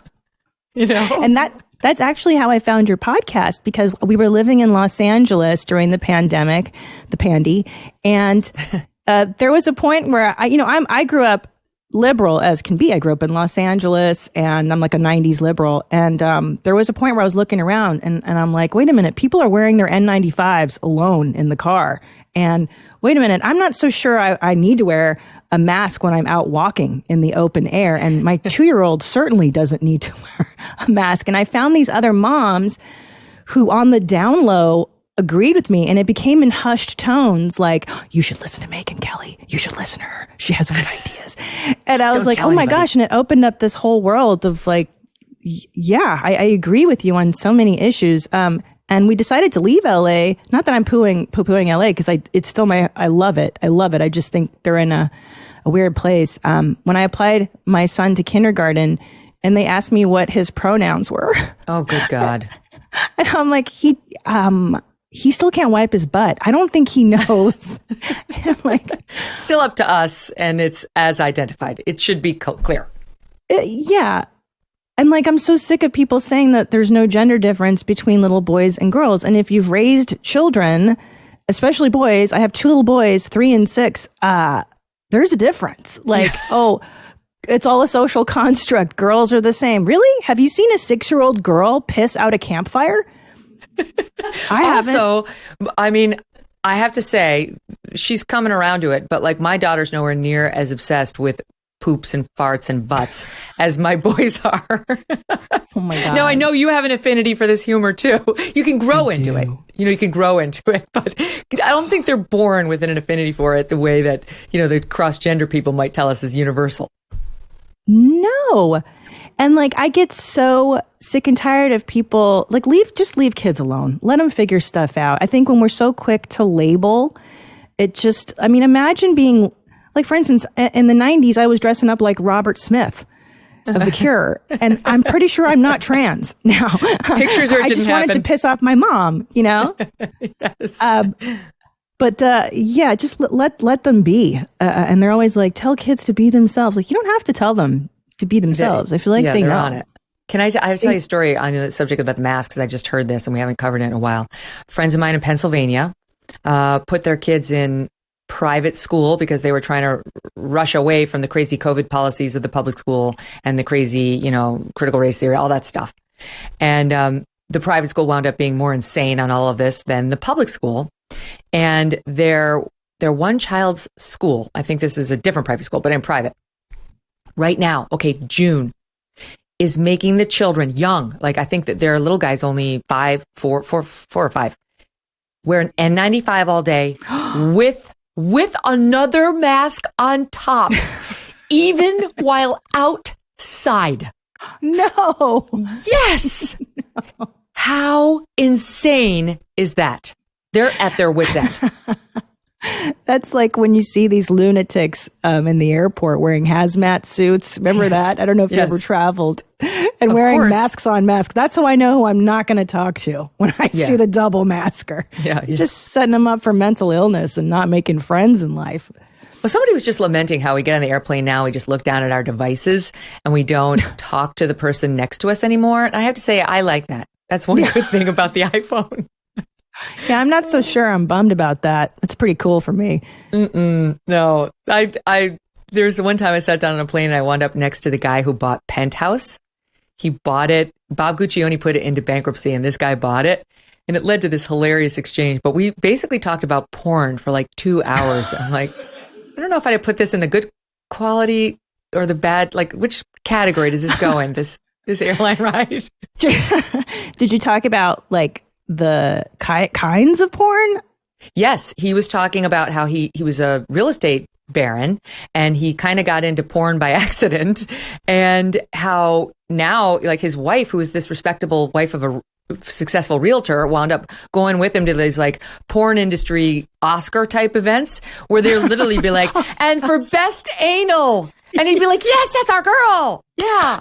And that's actually how I found your podcast, because we were living in Los Angeles during the pandemic, the pandy. And there was a point where I grew up liberal as can be. I grew up in Los Angeles, and I'm like a 90s liberal. And there was a point where I was looking around and I'm like, wait a minute, people are wearing their N95s alone in the car. And wait a minute, I'm not so sure I need to wear a mask when I'm out walking in the open air. And my 2-year-old certainly doesn't need to wear a mask. And I found these other moms who on the down low agreed with me, and it became in hushed tones like, you should listen to Megyn Kelly. You should listen to her. She has good ideas. And I was like, oh my gosh. And it opened up this whole world of like, yeah, I agree with you on so many issues. And we decided to leave LA. Not that I'm poo-pooing LA, because it's still I love it. I love it. I just think they're in a weird place. When I applied my son to kindergarten, and they asked me what his pronouns were. Oh, good God. And I'm like, he still can't wipe his butt. I don't think he knows. Still up to us, and it's as identified. It should be clear. Yeah. And like, I'm so sick of people saying that there's no gender difference between little boys and girls. And if you've raised children, especially boys, I have 2 little boys, 3 and 6, there's a difference. Like, oh, it's all a social construct. Girls are the same. Really? Have you seen a 6-year-old girl piss out a campfire? I haven't. Also, I mean, I have to say, she's coming around to it, but like my daughter's nowhere near as obsessed with poops and farts and butts as my boys are. Oh my God. Now, I know you have an affinity for this humor too. You can grow into it. You know, you can grow into it, but I don't think they're born with an affinity for it the way that, you know, the cross-gender people might tell us is universal. No. And like, I get so sick and tired of people like just leave kids alone. Let them figure stuff out. I think when we're so quick to label, it just, I mean, imagine being like, for instance, in the 90s, I was dressing up like Robert Smith of The Cure. And I'm pretty sure I'm not trans now. Pictures or it I just wanted to piss off my mom, you know? Yes. But yeah, just let them be. And they're always like, tell kids to be themselves. Like, you don't have to tell them to be themselves. I feel like they they're know. on it. I have to tell you a story on the subject about the masks, because I just heard this and we haven't covered it in a while. Friends of mine in Pennsylvania put their kids in private school because they were trying to rush away from the crazy COVID policies of the public school and the crazy, you know, critical race theory, all that stuff. And the private school wound up being more insane on all of this than the public school. And their one child's school, I think this is a different private school, but in private, right now, June, is making the children young. Like, I think that their little guy's only 4 or 5, wear an N95 all day with another mask on top, even while outside. No. Yes. No. How insane is that? They're at their wits' end. That's like when you see these lunatics in the airport wearing hazmat suits. Remember that? I don't know if you ever traveled. And wearing masks on masks. That's how I know who I'm not going to talk to when I see the double masker. Yeah. Just setting them up for mental illness and not making friends in life. Well, somebody was just lamenting how we get on the airplane now, we just look down at our devices and we don't talk to the person next to us anymore. And I have to say, I like that. That's one good thing about the iPhone. Yeah, I'm not so sure I'm bummed about that. It's pretty cool for me. No, there's the one time I sat down on a plane and I wound up next to the guy who bought Penthouse. He bought it. Bob Guccione put it into bankruptcy and this guy bought it. And it led to this hilarious exchange. But we basically talked about porn for like 2 hours. I'm like, I don't know if I'd put this in the good quality or the bad. Like, which category does this go in, this airline ride? Did you talk about like the kinds of porn? Yes, he was talking about how he was a real estate baron and he kind of got into porn by accident, and how now like his wife, who is this respectable wife of a successful realtor, wound up going with him to these like porn industry Oscar type events where they'll literally be like, and for best anal, and he'd be like, yes, that's our girl. Yeah.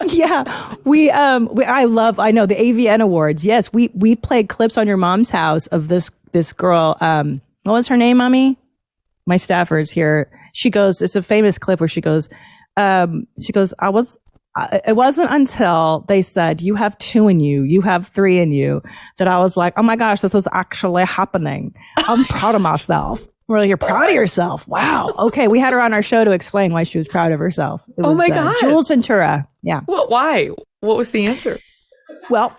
Yeah. I know the AVN Awards. Yes. We played clips on Your Mom's House of this girl. What was her name, Mommy? My staffer's here. She goes, it's a famous clip where she goes, it wasn't until they said, you have 2 in you, you have 3 in you, that I was like, oh my gosh, this is actually happening. I'm proud of myself. Well, you're proud of yourself. Wow. Okay. We had her on our show to explain why she was proud of herself. It was, my God. Jules Ventura. Yeah. Well, why? What was the answer? Well,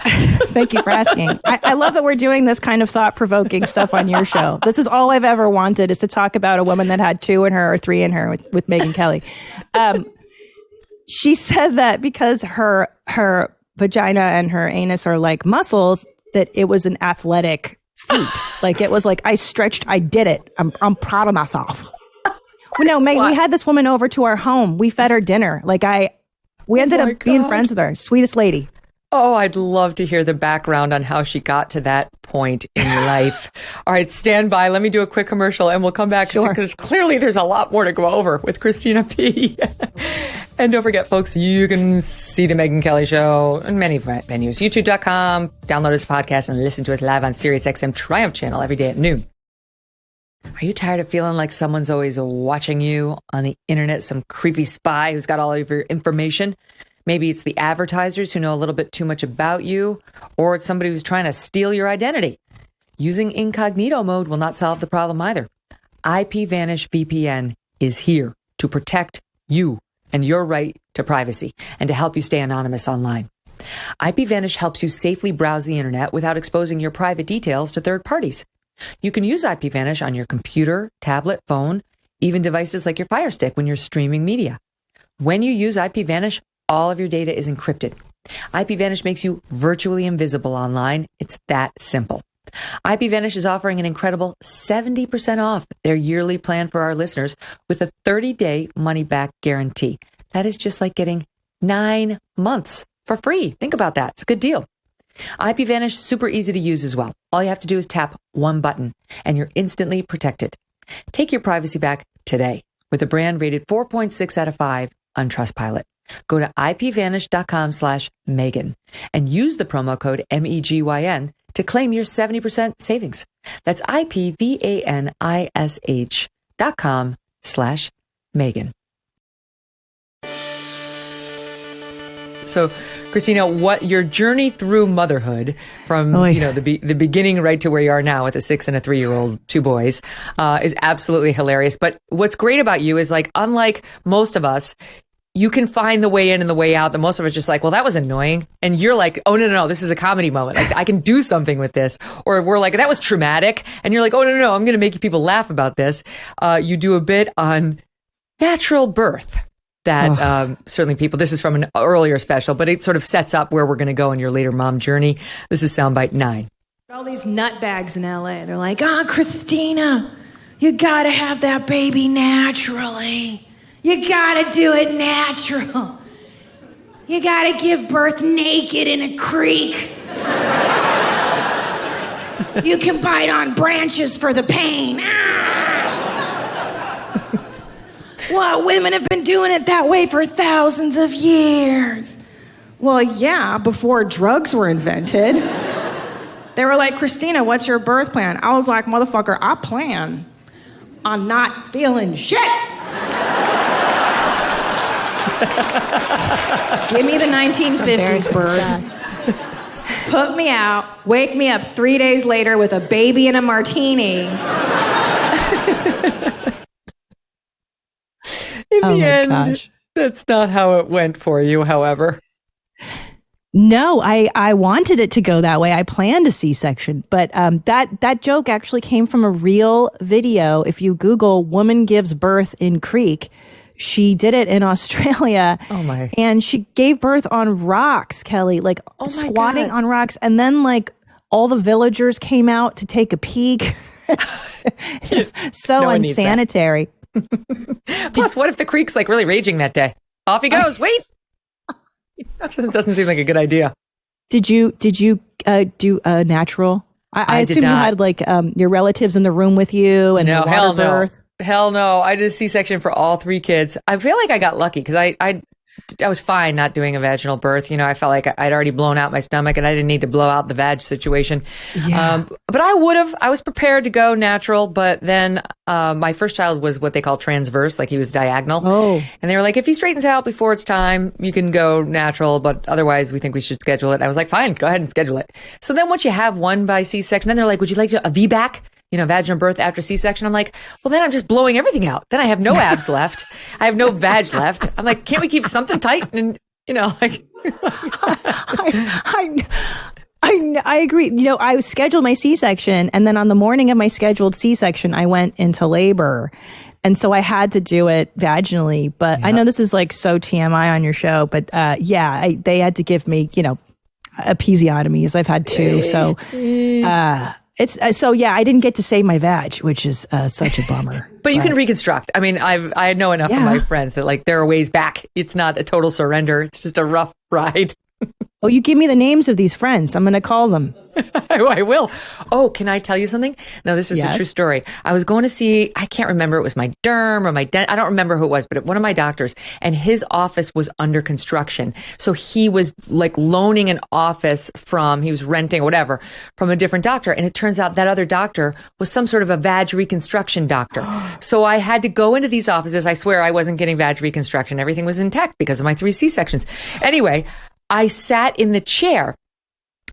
thank you for asking. I love that we're doing this kind of thought-provoking stuff on your show. This is all I've ever wanted, is to talk about a woman that had 2 in her or 3 in her with Megyn Kelly. She said that because her vagina and her anus are like muscles, that it was an athletic feat. Like it was like, I stretched, I did it. I'm proud of myself. Well, no, Megyn, we had this woman over to our home. We fed her dinner. We ended up being friends with her. Sweetest lady. Oh, I'd love to hear the background on how she got to that point in life. All right, stand by. Let me do a quick commercial and we'll come back because clearly there's a lot more to go over with Christina P. And don't forget, folks, you can see the Megyn Kelly Show in many venues. YouTube.com, download this podcast and listen to us live on SiriusXM Triumph channel every day at noon. Are you tired of feeling like someone's always watching you on the internet, some creepy spy who's got all of your information? Maybe it's the advertisers who know a little bit too much about you, or it's somebody who's trying to steal your identity. Using incognito mode will not solve the problem either. IPVanish VPN is here to protect you and your right to privacy and to help you stay anonymous online. IPVanish helps you safely browse the internet without exposing your private details to third parties. You can use IPVanish on your computer, tablet, phone, even devices like your Fire Stick when you're streaming media. When you use IPVanish, all of your data is encrypted. IPVanish makes you virtually invisible online. It's that simple. IPVanish is offering an incredible 70% off their yearly plan for our listeners with a 30-day money-back guarantee. That is just like getting 9 months for free. Think about that. It's a good deal. IPVanish is super easy to use as well. All you have to do is tap one button and you're instantly protected. Take your privacy back today with a brand rated 4.6 out of 5 on Trustpilot. Go to ipvanish.com/Megyn and use the promo code MEGYN to claim your 70% savings. That's ipvanish.com/Megyn. So, Christina, what your journey through motherhood from the beginning right to where you are now with a 6 and a 3-year-old, 2 boys, is absolutely hilarious. But what's great about you is, like, unlike most of us, you can find the way in and the way out. That most of us just like, well, that was annoying, and you're like, oh no, this is a comedy moment. Like, I can do something with this. Or we're like, that was traumatic, and you're like, oh no, I'm going to make people laugh about this. You do a bit on natural birth. That certainly people, this is from an earlier special, but it sort of sets up where we're going to go in your later mom journey. This is soundbite 9. All these nutbags in LA, they're like, Christina, you got to have that baby naturally. You got to do it natural. You got to give birth naked in a creek. You can bite on branches for the pain. Well, women have been doing it that way for thousands of years. Well, yeah, before drugs were invented. They were like, Christina, what's your birth plan? I was like, motherfucker, I plan on not feeling shit. Give me the 1950s bird. Put me out, wake me up 3 days later with a baby and a martini. In the end, that's not how it went for you, however. No, I wanted it to go that way. I planned a C-section, but that joke actually came from a real video. If you Google "woman gives birth in creek," she did it in Australia. Oh my! And she gave birth on rocks, Kelly, like squatting on rocks, and then like all the villagers came out to take a peek. So unsanitary. Plus, what if the creek's like really raging that day? Off he goes. Wait. That doesn't seem like a good idea. Did you do natural? I assume you had like your relatives in the room with you and no, water birth. Hell no. I did a C-section for all 3 kids. I feel like I got lucky because I was fine not doing a vaginal birth. You know, I felt like I'd already blown out my stomach and I didn't need to blow out the vag situation. Yeah. But I was prepared to go natural. But then my first child was what they call transverse, like he was diagonal. Oh. And they were like, if he straightens out before it's time, you can go natural. But otherwise, we think we should schedule it. I was like, fine, go ahead and schedule it. So then once you have one by C-section, then they're like, would you like a VBAC? You know, vaginal birth after C-section. I'm like, well, then I'm just blowing everything out. Then I have no abs left. I have no vag left. I'm like, can't we keep something tight? And, you know, like. I agree. You know, I scheduled my C-section, and then on the morning of my scheduled C-section, I went into labor. And so I had to do it vaginally. But I know this is like so TMI on your show, but they had to give me, you know, episiotomies. I've had 2. So, I didn't get to save my vag, which is such a bummer. But you can reconstruct. I mean, I know enough of my friends that like there are ways back. It's not a total surrender. It's just a rough ride. Oh, you give me the names of these friends. I'm going to call them. I will. Oh, can I tell you something? No, this is a true story. I was going to see, I can't remember, it was my derm or my I don't remember who it was, but one of my doctors, and his office was under construction. So he was like loaning an office he was renting or whatever from a different doctor. And it turns out that other doctor was some sort of a vag reconstruction doctor. So I had to go into these offices. I swear I wasn't getting vag reconstruction. Everything was intact because of my 3 C-sections. Anyway, I sat in the chair.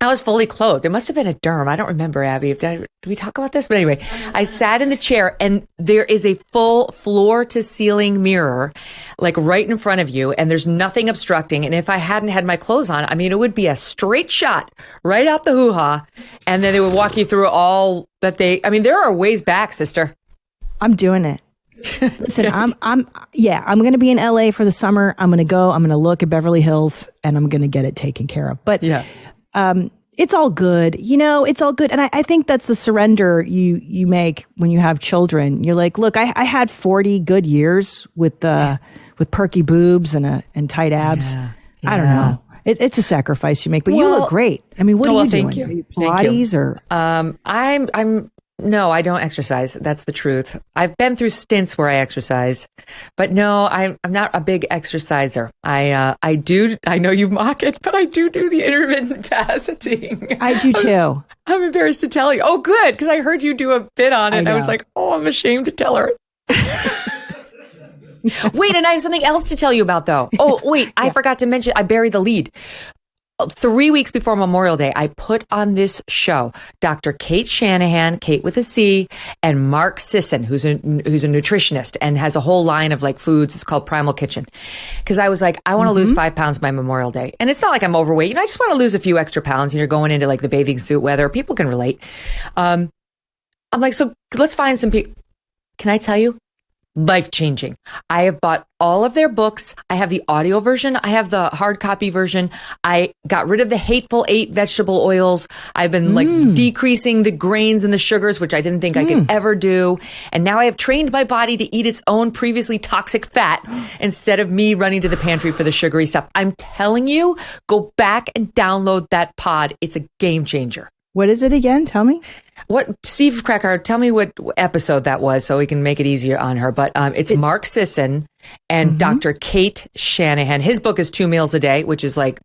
I was fully clothed. It must have been a derm. I don't remember, Abby. Did we talk about this? But anyway, I sat in the chair and there is a full floor to ceiling mirror, like right in front of you. And there's nothing obstructing. And if I hadn't had my clothes on, I mean, it would be a straight shot right out the hoo-ha. And then they would walk you through all that there are ways back, sister. I'm doing it. Listen, I'm going to be in LA for the summer. I'm going to look at Beverly Hills and I'm going to get it taken care of. But it's all good. It's all good. And I think that's the surrender you make when you have children. You're like, look, I had 40 good years with perky boobs and tight abs. Yeah. I don't know. It's a sacrifice you make, but you look great. I mean, what are you doing? Thank you. Are you Pilates or? No, I don't exercise. That's the truth. I've been through stints where I exercise, but no, I'm not a big exerciser. I know you mock it, but I do the intermittent fasting. I do too. I'm embarrassed to tell you. Oh, good. Because I heard you do a bit on it. I was like, oh, I'm ashamed to tell her. Wait, and I have something else to tell you about, though. Oh, wait, I forgot to mention, I buried the lead. 3 weeks before Memorial Day, I put on this show, Dr. Kate Shanahan, Kate with a C, and Mark Sisson, who's a nutritionist and has a whole line of like foods. It's called Primal Kitchen. Because I was like, I want to lose 5 pounds by Memorial Day. And it's not like I'm overweight. I just want to lose a few extra pounds. And you're going into like the bathing suit weather. People can relate. I'm like, so let's find some people. Can I tell you? Life-changing. I have bought all of their books. I have the audio version. I have the hard copy version. I got rid of the hateful 8 vegetable oils. I've been like decreasing the grains and the sugars, which I didn't think I could ever do. And now I have trained my body to eat its own previously toxic fat instead of me running to the pantry for the sugary stuff. I'm telling you, go back and download that pod. It's a game changer. What is it again? Tell me. Steve Cracker, tell me what episode that was so we can make it easier on her. But it's Mark Sisson and Dr. Kate Shanahan. His book is 2 Meals a Day, which is like,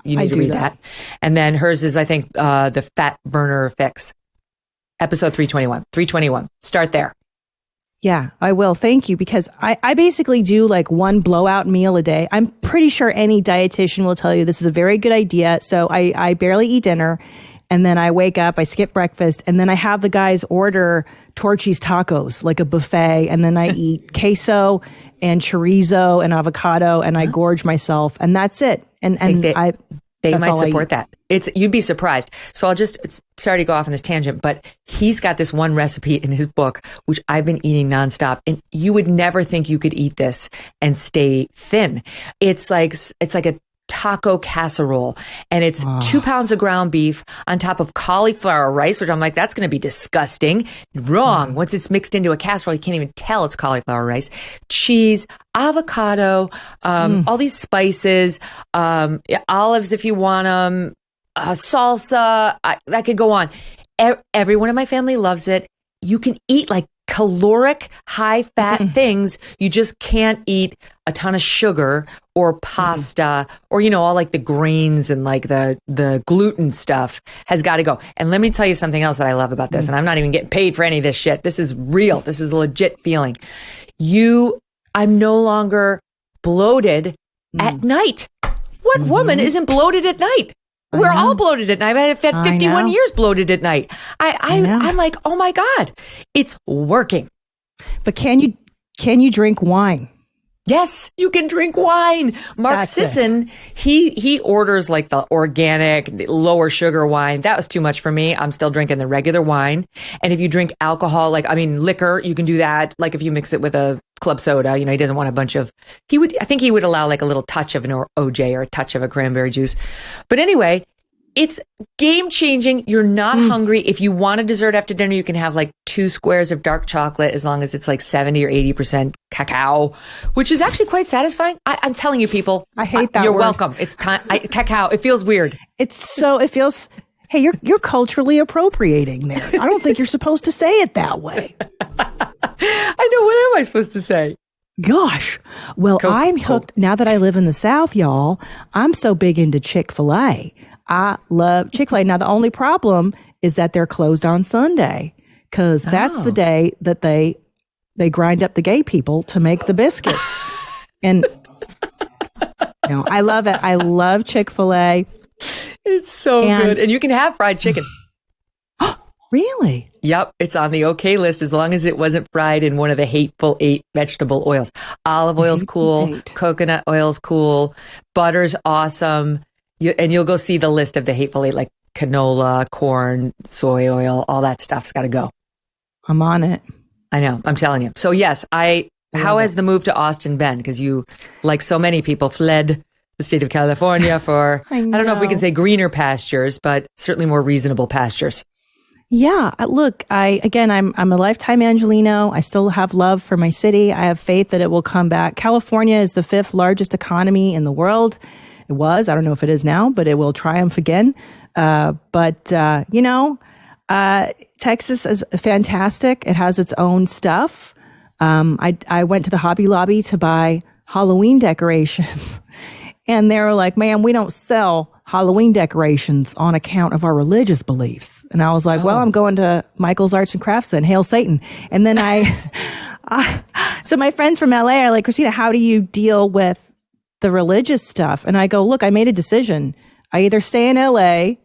you need to read that. And then hers is, I think, the Fat Burner Fix. Episode 321. 321. Start there. Yeah, I will. Thank you. Because I basically do like one blowout meal a day. I'm pretty sure any dietitian will tell you this is a very good idea. So I barely eat dinner. And then I wake up, I skip breakfast, and then I have the guys order Torchy's tacos, like a buffet. And then I eat queso and chorizo and avocado, and I gorge myself. And that's it. And they might support that. You'd be surprised. So sorry to go off on this tangent, but he's got this one recipe in his book, which I've been eating nonstop. And you would never think you could eat this and stay thin. It's like a taco casserole, and it's 2 pounds of ground beef on top of cauliflower rice, which I'm like, that's going to be disgusting. Wrong. Once it's mixed into a casserole, you can't even tell it's cauliflower rice. Cheese, avocado, all these spices, olives if you want them, salsa. I could go on. Everyone in my family loves it. You can eat like caloric, high-fat things. You just can't eat a ton of sugar or pasta or, all like the grains and like the gluten stuff has got to go. And let me tell you something else that I love about this. And I'm not even getting paid for any of this shit. This is real. This is a legit feeling. I'm no longer bloated at night. What woman isn't bloated at night? We're all bloated at night. I've had 51 years bloated at night. I'm like, oh my God, it's working. But can you drink wine? Yes, you can drink wine. Mark Sisson, he orders like the organic, lower sugar wine. That was too much for me. I'm still drinking the regular wine. And if you drink alcohol, liquor, you can do that. Like if you mix it with a club soda, he doesn't want a bunch of, I think he would allow like a little touch of an OJ or a touch of a cranberry juice. But anyway, It's game changing. You're not hungry. If you want a dessert after dinner, you can have like 2 squares of dark chocolate as long as it's like 70 or 80% cacao, which is actually quite satisfying. I'm telling you, people. I hate that You're word. welcome. It's time. Cacao. It feels weird. It feels, hey, you're culturally appropriating there. I don't think you're supposed to say it that way. I know. What am I supposed to say? Gosh. Well, I'm hooked. Now that I live in the South, y'all, I'm so big into Chick-fil-A. I love Chick-fil-A. Now, the only problem is that they're closed on Sunday because that's the day that they grind up the gay people to make the biscuits. And I love it. I love Chick-fil-A. It's so good. And you can have fried chicken. Really? Yep. It's on the okay list as long as it wasn't fried in one of the hateful 8 vegetable oils. Olive oil's cool. Coconut oil's cool. Butter's awesome. And you'll go see the list of the hateful 8, like canola, corn, soy oil, all that stuff's got to go. I'm on it. I know. I'm telling you. So yes, how has the move to Austin been? Because you, like so many people, fled the state of California for, I don't know if we can say greener pastures, but certainly more reasonable pastures. Yeah, look, I'm a lifetime Angelino. I still have love for my city. I have faith that it will come back. California is the 5th largest economy in the world. It was, I don't know if it is now, but it will triumph again. Texas is fantastic. It has its own stuff. I went to the Hobby Lobby to buy Halloween decorations and they were like, "Man, we don't sell Halloween decorations on account of our religious beliefs." And I was like, "Well, I'm going to Michael's Arts and Crafts then. Hail Satan." And then so my friends from LA are like, "Christina, how do you deal with the religious stuff?" And I go, "Look, I made a decision. I either stay in LA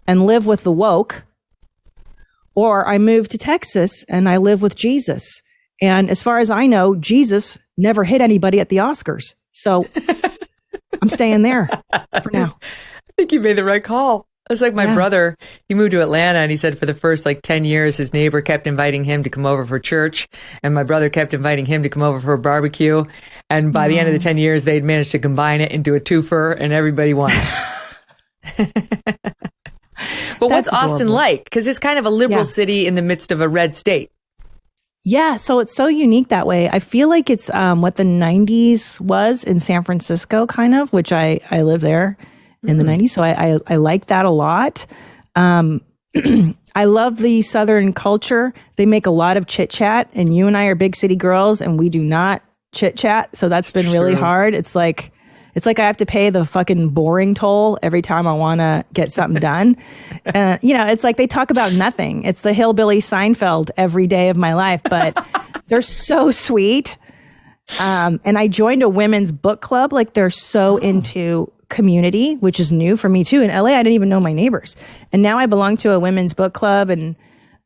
and live with the woke, or I move to Texas and I live with Jesus. And as far as I know, Jesus never hit anybody at the Oscars. So I'm staying there for now." I think you made the right call. It's like my brother, he moved to Atlanta and he said for the first 10 years, his neighbor kept inviting him to come over for church. And my brother kept inviting him to come over for a barbecue. And by the end of the 10 years, they'd managed to combine it into a twofer and everybody won. But what's Austin like? Because it's kind of a liberal city in the midst of a red state. Yeah, so it's so unique that way. I feel like it's what the 90s was in San Francisco, kind of, which I lived there in the 90s. So I like that a lot. I love the Southern culture. They make a lot of chit chat, and you and I are big city girls, and we do not chit chat. So that's been really hard. It's like I have to pay the fucking boring toll every time I want to get something done. It's like they talk about nothing. It's the hillbilly Seinfeld every day of my life, but they're so sweet. And I joined a women's book club. Like they're so into community, which is new for me too. In LA, I didn't even know my neighbors. And now I belong to a women's book club, and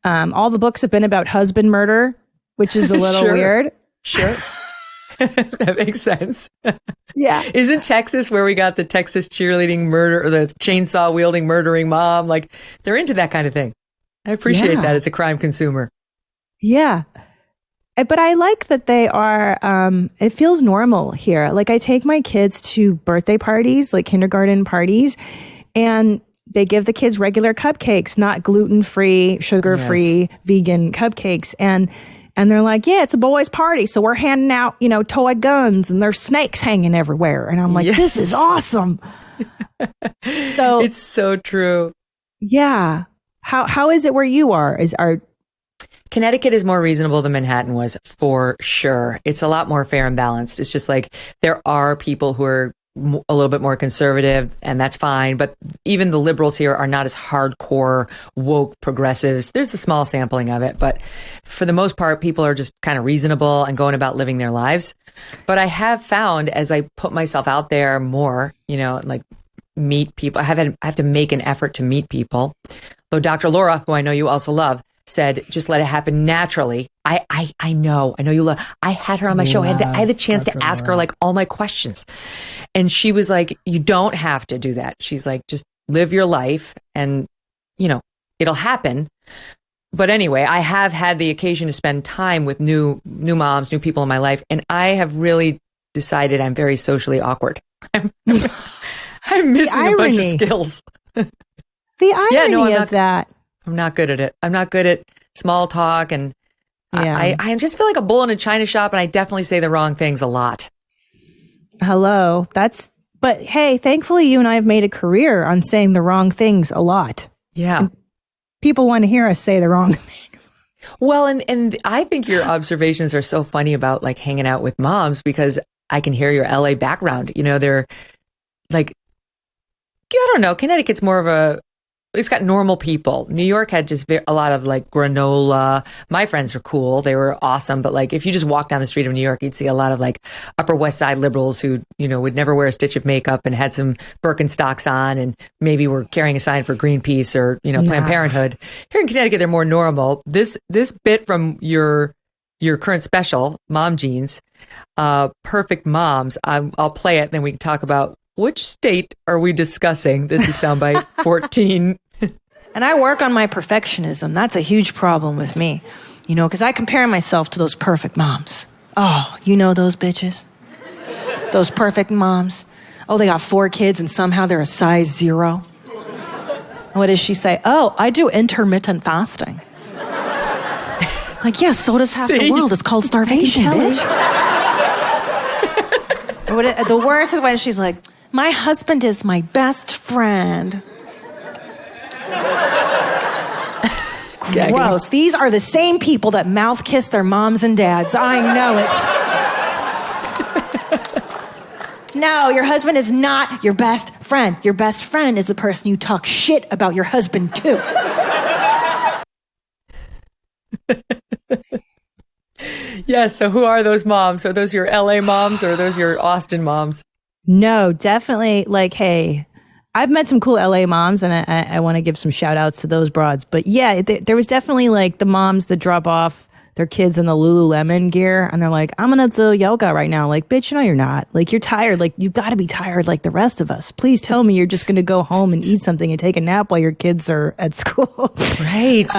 all the books have been about husband murder, which is a little weird. Sure. That makes sense. Yeah. Isn't Texas where we got the Texas cheerleading murder, or the chainsaw wielding murdering mom? Like they're into that kind of thing. I appreciate that as a crime consumer. Yeah. But I like that they are, it feels normal here. Like I take my kids to birthday parties, like kindergarten parties, and they give the kids regular cupcakes, not gluten-free, sugar-free, vegan cupcakes. And they're like, "Yeah, it's a boys' party, so we're handing out, toy guns, and there's snakes hanging everywhere." And I'm like, "This is awesome." So it's so true. Yeah. How is it where you are? Connecticut is more reasonable than Manhattan was, for sure. It's a lot more fair and balanced. It's just like there are people who are a little bit more conservative, and that's fine. But even the liberals here are not as hardcore woke progressives. There's a small sampling of it, but for the most part, people are just kind of reasonable and going about living their lives. But I have found, as I put myself out there more, like meet people, I have to make an effort to meet people. Though Dr. Laura, who I know you also love, said, "Just let it happen naturally." I know you love. I had her on my show. I had the chance to ask her all my questions, and she was like, "You don't have to do that." She's like, "Just live your life, and it'll happen." But anyway, I have had the occasion to spend time with new moms, new people in my life, and I have really decided I'm very socially awkward. I'm missing a bunch of skills. The irony of that. I'm not good at it. I'm not good at small talk, and I just feel like a bull in a china shop, and I definitely say the wrong things a lot. Hello. But hey, thankfully you and I have made a career on saying the wrong things a lot. Yeah. And people want to hear us say the wrong things. Well, and I think your observations are so funny about like hanging out with moms, because I can hear your LA background. You know, they're like, I don't know, Connecticut's more of it's got normal people. New York had just a lot of like granola. My friends were cool. They were awesome. But like, if you just walk down the street of New York, you'd see a lot of like Upper West Side liberals who, you know, would never wear a stitch of makeup and had some Birkenstocks on and maybe were carrying a sign for Greenpeace or, you know, Planned Parenthood. Here in Connecticut, they're more normal. This bit from your current special, Mom Jeans, Perfect Moms, I'll play it and then we can talk about which state are we discussing? This is soundbite 14. And I work on my perfectionism. That's a huge problem with me, you know, because I compare myself to those perfect moms. Oh, you know those bitches? Those perfect moms. Oh, they got 4 kids and somehow they're a size 0. What does she say? Oh, I do intermittent fasting. Like, yeah, so does half the world. It's called starvation, bitch. The worst is when she's like, my husband is my best friend. Gross. These are the same people that mouth kiss their moms and dads. I know it. No, your husband is not your best friend. Your best friend is the person you talk shit about your husband to. Yeah, so who are those moms? Are those your LA moms or are those your Austin moms? No, definitely. Like, hey, I've met some cool LA moms and I want to give some shout outs to those broads. But yeah, there was definitely like the moms that drop off their kids in the Lululemon gear and they're like, I'm going to do yoga right now. Like, bitch, no, you're not. Like, you're tired. Like, you've got to be tired like the rest of us. Please tell me you're just going to go home and eat something and take a nap while your kids are at school. Right.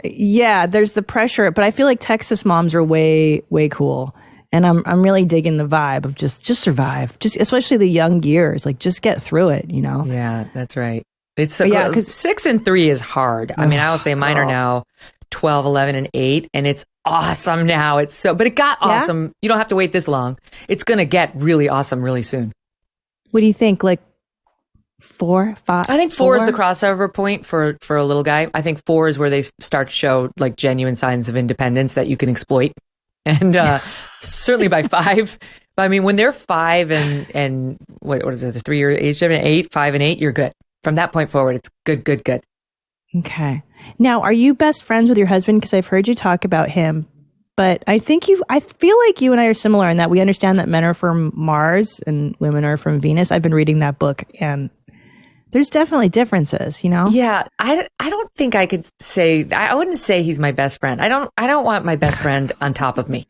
Yeah, there's the pressure, but I feel like Texas moms are way, way cool. And I'm really digging the vibe of just survive, just especially the young years, like just get through it, you know? Yeah, that's right. It's so, yeah, because 6 and 3 is hard. I mean, I will say mine are now 12, 11, and 8, and it's awesome now. It's so, but it got awesome. You don't have to wait this long. It's going to get really awesome really soon. What do you think? Like 4, 5? I think 4 is the crossover point for a little guy. I think 4 is where they start to show like genuine signs of independence that you can exploit. And certainly by 5. But I mean, when they're 5 and what is it, the 3-year age difference, 8, 5 and 8, you're good. From that point forward, it's good. Okay. Now, are you best friends with your husband? Because I've heard you talk about him, but I feel like you and I are similar in that we understand that men are from Mars and women are from Venus. I've been reading that book and there's definitely differences, you know? Yeah. I don't think I could say, I wouldn't say he's my best friend. I don't want my best friend on top of me.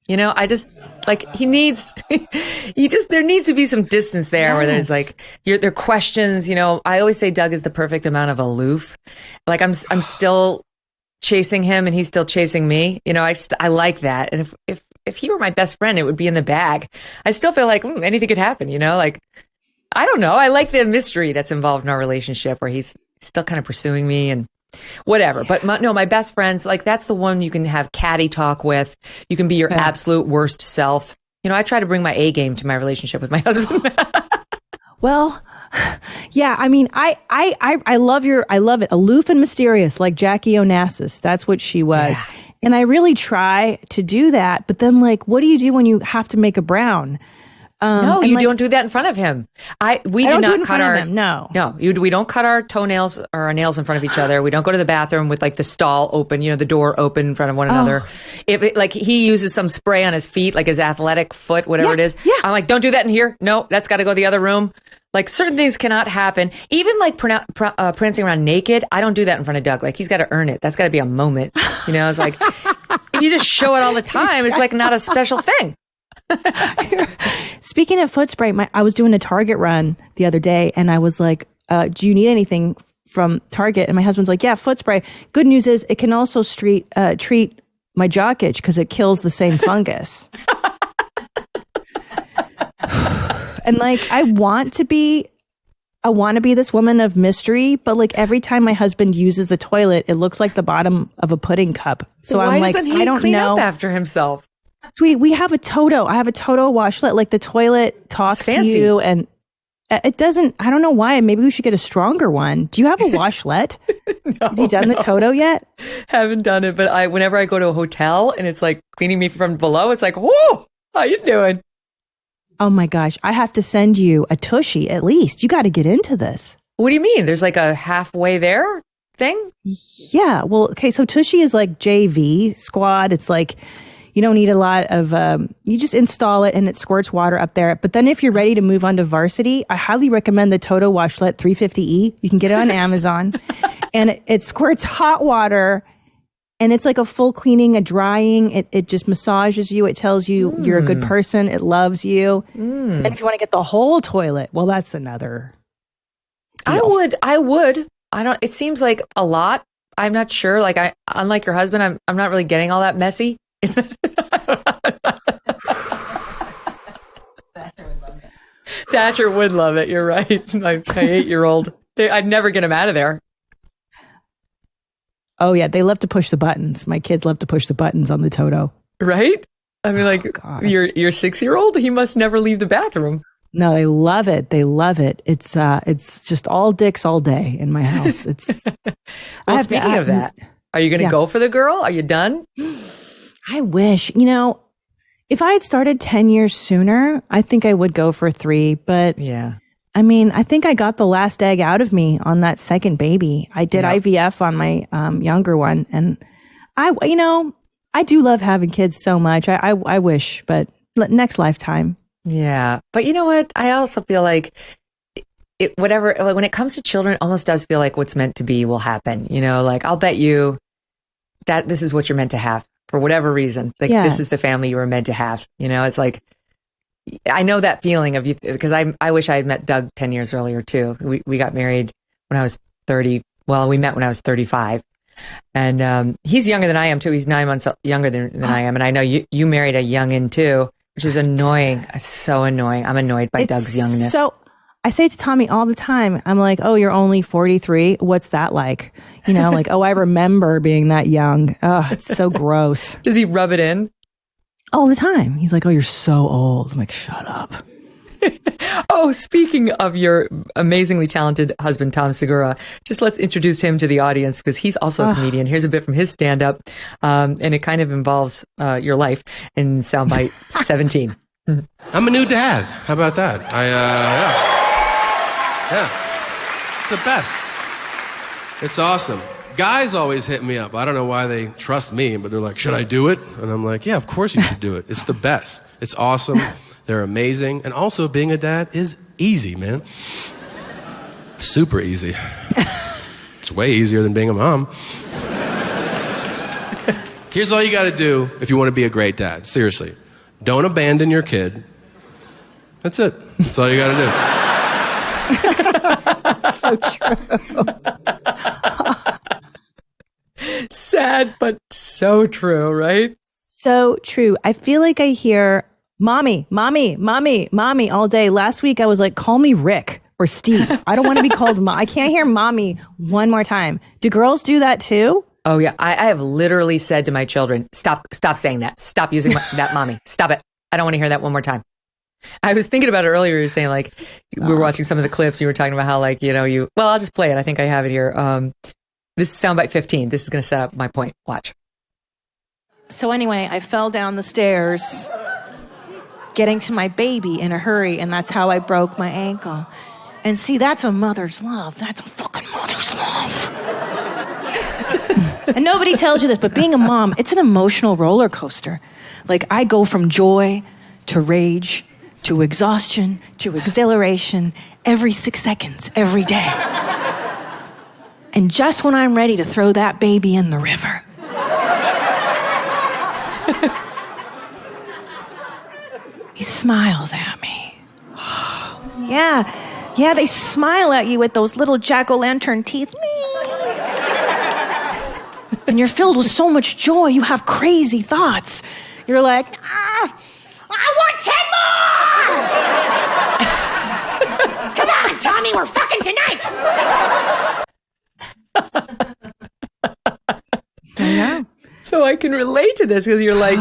You know, I just like there needs to be some distance there where there's like, there are questions, you know. I always say Doug is the perfect amount of aloof. Like I'm still chasing him and he's still chasing me. You know, I like that. And if he were my best friend, it would be in the bag. I still feel like anything could happen, you know, like, I don't know. I like the mystery that's involved in our relationship where he's still kind of pursuing me and whatever. But my best friends, like that's the one you can have catty talk with. You can be your absolute worst self. You know, I try to bring my A game to my relationship with my husband. Well, yeah, I mean, I love it. Aloof and mysterious, like Jackie Onassis. That's what she was. Yeah. And I really try to do that. But then like, what do you do when you have to make a brown? No, you don't do that in front of him. We do not cut our we don't cut our toenails or our nails in front of each other. We don't go to the bathroom with like the stall open, you know, the door open in front of one another. If like he uses some spray on his feet, like his athletic foot, whatever it is, I'm like, don't do that in here. No, that's got to go the other room. Like certain things cannot happen. Even like prancing around naked, I don't do that in front of Doug. Like he's got to earn it. That's got to be a moment. You know, it's like if you just show it all the time, it's like not a special thing. Speaking of foot spray, I was doing a Target run the other day and I was like, do you need anything from Target? And my husband's like, yeah, foot spray. Good news is it can also treat my jock itch because it kills the same fungus. And like, I want to be I want to be this woman of mystery, but like every time my husband uses the toilet, it looks like the bottom of a pudding cup. So why I'm like, doesn't he I don't clean know. up after himself? Sweetie, we have a Toto. I have a Toto washlet. Like the toilet talks to you, and it doesn't. I don't know why. Maybe we should get a stronger one. Do you have a washlet? Have you done the Toto yet? Haven't done it, but whenever I go to a hotel and it's like cleaning me from below, it's like, whoa, how you doing? Oh my gosh, I have to send you a Tushy at least. You got to get into this. What do you mean? There's like a halfway there thing? Yeah. Well, okay. So Tushy is like JV squad. It's like you don't need a lot of, you just install it and it squirts water up there. But then if you're ready to move on to varsity, I highly recommend the Toto Washlet 350E. You can get it on Amazon and it squirts hot water. And it's like a full cleaning, a drying. It just massages you. It tells you you're a good person. It loves you. And if you want to get the whole toilet, well, that's another deal. I would. It seems like a lot. I'm not sure. Like unlike your husband, I'm not really getting all that messy. Thatcher would love it. You're right. My 8-year-old. I'd never get him out of there. Oh, yeah. They love to push the buttons. My kids love to push the buttons on the Toto. Right? I mean, like, your 6-year-old, he must never leave the bathroom. No, they love it. They love it. It's just all dicks all day in my house. It's. Well, speaking of that, are you going to go for the girl? Are you done? I wish. If I had started 10 years sooner, I think I would go for 3. But yeah. I mean, I think I got the last egg out of me on that second baby. I did IVF on my younger one. And I do love having kids so much. I wish, but next lifetime. Yeah. But you know what? I also feel like when it comes to children, it almost does feel like what's meant to be will happen. Like I'll bet you that this is what you're meant to have for whatever reason. Like this is the family you were meant to have. It's like, I know that feeling of you because I wish I had met Doug 10 years earlier too. We got married when I was 30. Well, we met when I was 35, and he's younger than I am too. He's 9 months younger than I am, and I know you married a youngin too, which is annoying. So annoying. I'm annoyed by Doug's youngness. So I say to Tommy all the time, I'm like, "Oh, you're only 43. What's that like?" Like, "Oh, I remember being that young." Oh, it's so gross. Does he rub it in? All the time. He's like, "Oh, you're so old." I'm like, "Shut up." Oh, speaking of your amazingly talented husband, Tom Segura, just let's introduce him to the audience because he's also a comedian. Here's a bit from his stand-up, and it kind of involves your life in soundbite 17. I'm a new dad. How about that? Yeah. It's the best. It's awesome. Guys always hit me up. I don't know why they trust me, but they're like, "Should I do it?" And I'm like, "Yeah, of course you should do it. It's the best. It's awesome. They're amazing. And also being a dad is easy, man. Super easy. It's way easier than being a mom." Here's all you got to do if you want to be a great dad. Seriously. Don't abandon your kid. That's it. That's all you got to do. So true. Sad, but so true, right? So true. I feel like I hear mommy, mommy, mommy, mommy all day. Last week I was like, "Call me Rick or Steve." I don't want to be called mom. I can't hear mommy one more time. Do girls do that too? Oh yeah. I have literally said to my children, stop saying that. Stop using that mommy. Stop it. I don't want to hear that one more time. I was thinking about it earlier. You were saying like, we were watching some of the clips. You were talking about how like, well, I'll just play it. I think I have it here. This is soundbite 15. This is going to set up my point. Watch. So anyway, I fell down the stairs getting to my baby in a hurry, and that's how I broke my ankle. And see, that's a mother's love. That's a fucking mother's love. And nobody tells you this, but being a mom, it's an emotional roller coaster. Like I go from joy to rage to exhaustion to exhilaration every 6 seconds, every day. And just when I'm ready to throw that baby in the river, he smiles at me. Yeah, they smile at you with those little jack-o'-lantern teeth. And you're filled with so much joy, you have crazy thoughts. You're like, I want 10 more! Come on, Tommy! Mommy, we're fucking tonight. Yeah. So I can relate to this because you're like,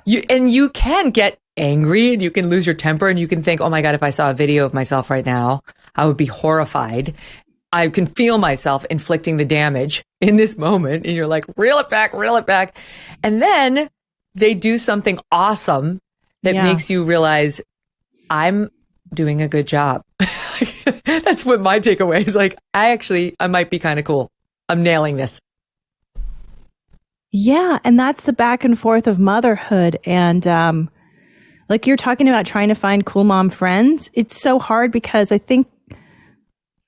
you can get angry and you can lose your temper and you can think, oh my God, if I saw a video of myself right now, I would be horrified. I can feel myself inflicting the damage in this moment. And you're like, reel it back, reel it back. And then they do something awesome that makes you realize I'm doing a good job. That's what my takeaway is. Like, I might be kind of cool. I'm nailing this. Yeah. And that's the back and forth of motherhood. And like you're talking about trying to find cool mom friends. It's so hard because I think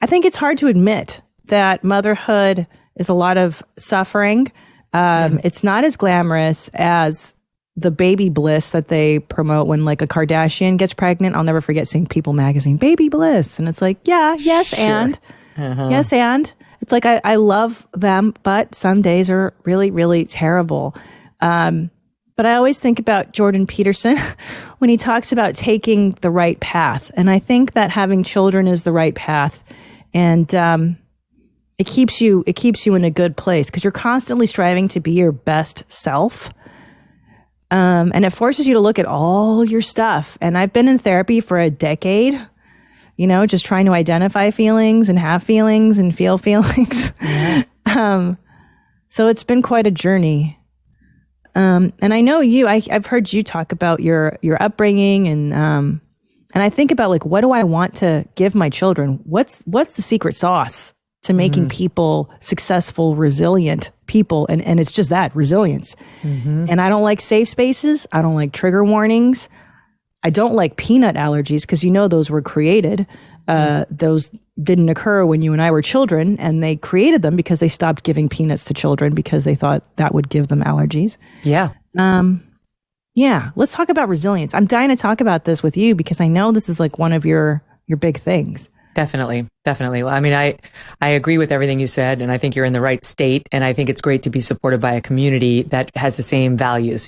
it's hard to admit that motherhood is a lot of suffering. It's not as glamorous as the baby bliss that they promote when like a Kardashian gets pregnant. I'll never forget seeing People magazine, baby bliss. And it's like, yes, sure. And yes, and it's like, I love them, but some days are really, really terrible. But I always think about Jordan Peterson when he talks about taking the right path. And I think that having children is the right path. And it keeps you in a good place because you're constantly striving to be your best self. And it forces you to look at all your stuff. And I've been in therapy for a decade, just trying to identify feelings and have feelings and feel feelings. So it's been quite a journey. And I know I've heard you talk about your upbringing and I think about like, what do I want to give my children? What's the secret sauce to making people successful, resilient people? And it's just that, resilience. And I don't like safe spaces. I don't like trigger warnings. I don't like peanut allergies because those were created. Those didn't occur when you and I were children, and they created them because they stopped giving peanuts to children because they thought that would give them allergies. Yeah. Yeah. Let's talk about resilience. I'm dying to talk about this with you because I know this is like one of your big things. Definitely. Well, I mean, I agree with everything you said, and I think you're in the right state. And I think it's great to be supported by a community that has the same values.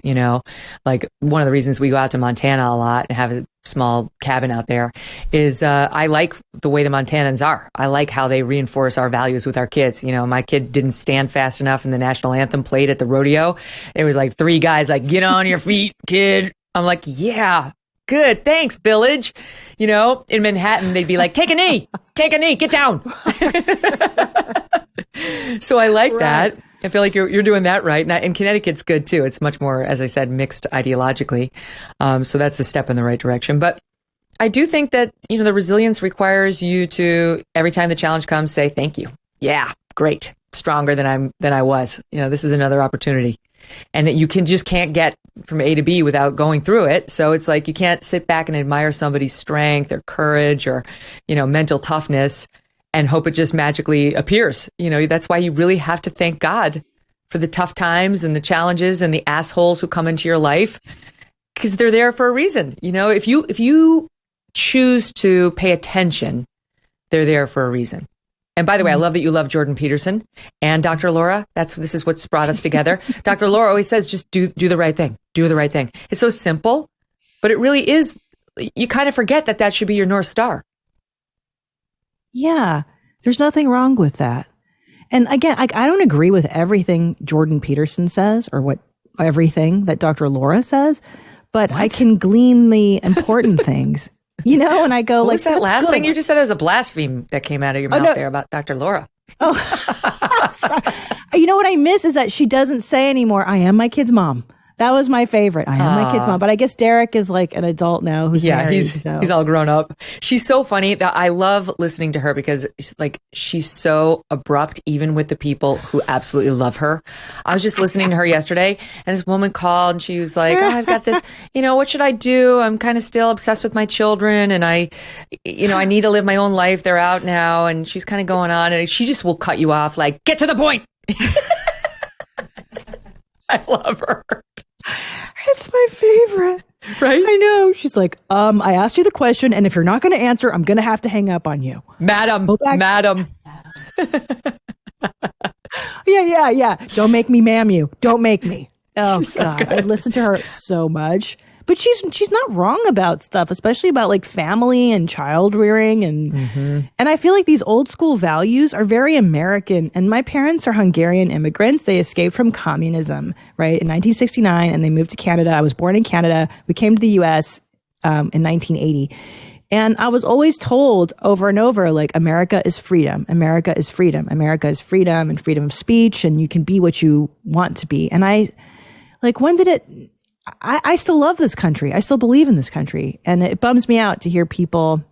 Like one of the reasons we go out to Montana a lot and have a small cabin out there is I like the way the Montanans are. I like how they reinforce our values with our kids. My kid didn't stand fast enough and the national anthem played at the rodeo. It was like 3 guys like, get on your feet, kid. I'm like, yeah. Good, thanks, village. In Manhattan, they'd be like, take a knee, get down. So I like that. I feel like you're doing that right. And Connecticut's good too. It's much more, as I said, mixed ideologically. So that's a step in the right direction. But I do think that, the resilience requires you to, every time the challenge comes, say, thank you. Yeah, great. Stronger than I was. This is another opportunity. And that you can't get from A to B without going through it. So it's like you can't sit back and admire somebody's strength or courage or, mental toughness and hope it just magically appears. That's why you really have to thank God for the tough times and the challenges and the assholes who come into your life because they're there for a reason. If you choose to pay attention, they're there for a reason. And by the way, I love that you love Jordan Peterson and Dr. Laura. This is what's brought us together. Dr. Laura always says, just do the right thing. Do the right thing. It's so simple, but it really is. You kind of forget that should be your North Star. Yeah, there's nothing wrong with that. And again, I don't agree with everything Jordan Peterson says or everything that Dr. Laura says, but I can glean the important things. And I go, what was that last thing you just said? There was a blasphemy that came out of your mouth there about Dr. Laura. Oh, what I miss is that she doesn't say anymore, I am my kid's mom. That was my favorite. I am my kid's mom. But I guess Derek is like an adult now who's married. He's all grown up. She's so funny that I love listening to her because she's so abrupt, even with the people who absolutely love her. I was just listening to her yesterday and this woman called and she was like, oh, I've got this, what should I do? I'm kind of still obsessed with my children and I need to live my own life. They're out now. And she's kind of going on and she just will cut you off like, get to the point. I love her. It's my favorite. Right? I know. She's like, I asked you the question, and if you're not going to answer, I'm going to have to hang up on you. Madam. Yeah. Don't make me ma'am you. Don't make me. Oh, God. I listen to her so much. but she's not wrong about stuff, especially about like family and child rearing. And I feel like these old school values are very American. And my parents are Hungarian immigrants. They escaped from communism, right, in 1969, and they moved to Canada. I was born in Canada. We came to the U.S. In 1980. And I was always told over and over, like, America is freedom. America is freedom. America is freedom and freedom of speech. And you can be what you want to be. And I still love this country. I still believe in this country. And it bums me out to hear people